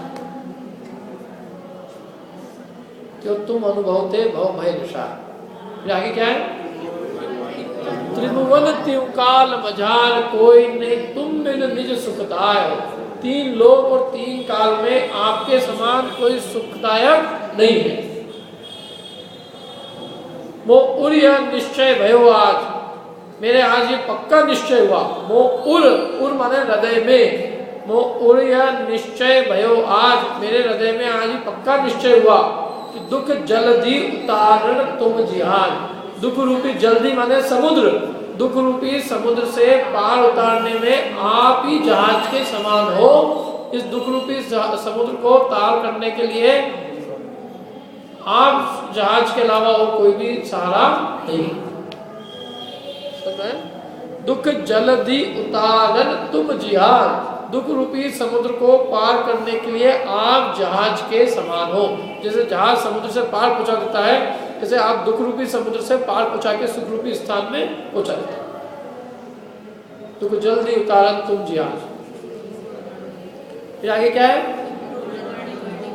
तो तुम अनुभवते भव भय नशा। फिर आगे क्या है, त्रिभुवन त्यों काल मझार, कोई नहीं तुम बिन निज सुखदाय। तीन लोक और तीन काल में आपके समान कोई सुखदायक नहीं है। वो उर यह निश्चय भयो आज, मेरे आज ये पक्का निश्चय हुआ। वो उर माने हृदय में, वो उर यह निश्चय भयो आज, मेरे हृदय में आज ही पक्का निश्चय हुआ कि दुख जल्दी उतारण तुम जिहाद। दुख रूपी जल्दी माने समुद्र, दुख रूपी समुद्र से पार उतारने में आप ही जहाज के समान हो। इस दुख रूपी समुद्र को पार करने के लिए आप जहाज के अलावा और कोई भी सहारा नहीं। दुख जल्दी उतारन तुम जिहाद, दुख रूपी समुद्र को पार करने के लिए आप जहाज के समान हो। जैसे जहाज समुद्र से पार पहुंचा देता है, जैसे आप दुख रूपी समुद्र से पार पहुंचा के सुख रूपी स्थान में पहुंचा देते हैं। दुख जल्दी उतारन तुम जिहाज। फिर आगे क्या है,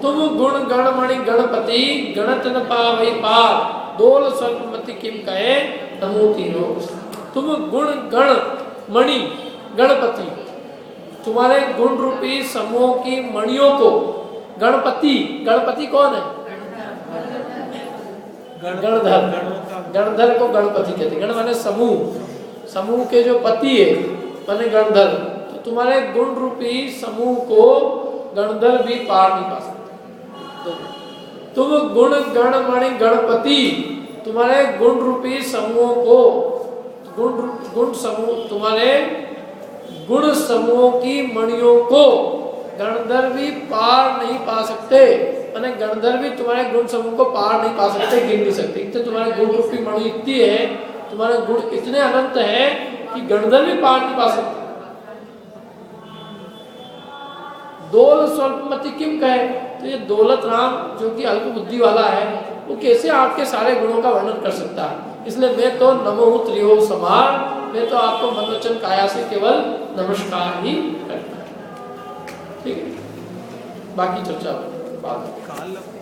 तुम गुण गणमणि गणपति, गणत न पावै पार, दोल स्वल्पमति किम कहे नमो तीनो। तुम गुण गण मणि गणपति, तुम्हारे गुण रूपी समूह की मणियों को, गणपति, गणपति कौन है, गणधर, गणधर को गणपति कहते हैं। गण माने समूह, समूह के जो पति है माने गणधर। तो तुम्हारे गुण रूपी समूह को गणधर भी पार नहीं पा सकते। तुम गुण गण मणि गणपति, तुम्हारे गुण रूपी समूह को, गुण समूह, तुम्हारे गुण समूह की मणियों को गणधर भी पार नहीं पा सकते। माने गणधर भी तुम्हारे गुण समूह को पार नहीं पा सकते, गिन नहीं सकते। इतने तुम्हारे गुण रूपी मणि इतनी है, तुम्हारे गुण इतने अनंत है कि गणधर भी पार नहीं पा सकते। दोल स्वल्पमति किम कहे, तो ये दौलत राम जो कि अल्प बुद्धि वाला है, वो कैसे आपके सारे गुणों का वर्णन कर सकता है। इसलिए मैं तो नमो त्रियो समार, मैं तो आपको मन वचन काया से केवल नमस्कार ही करता हूं। ठीक है, बाकी चर्चा बाद में।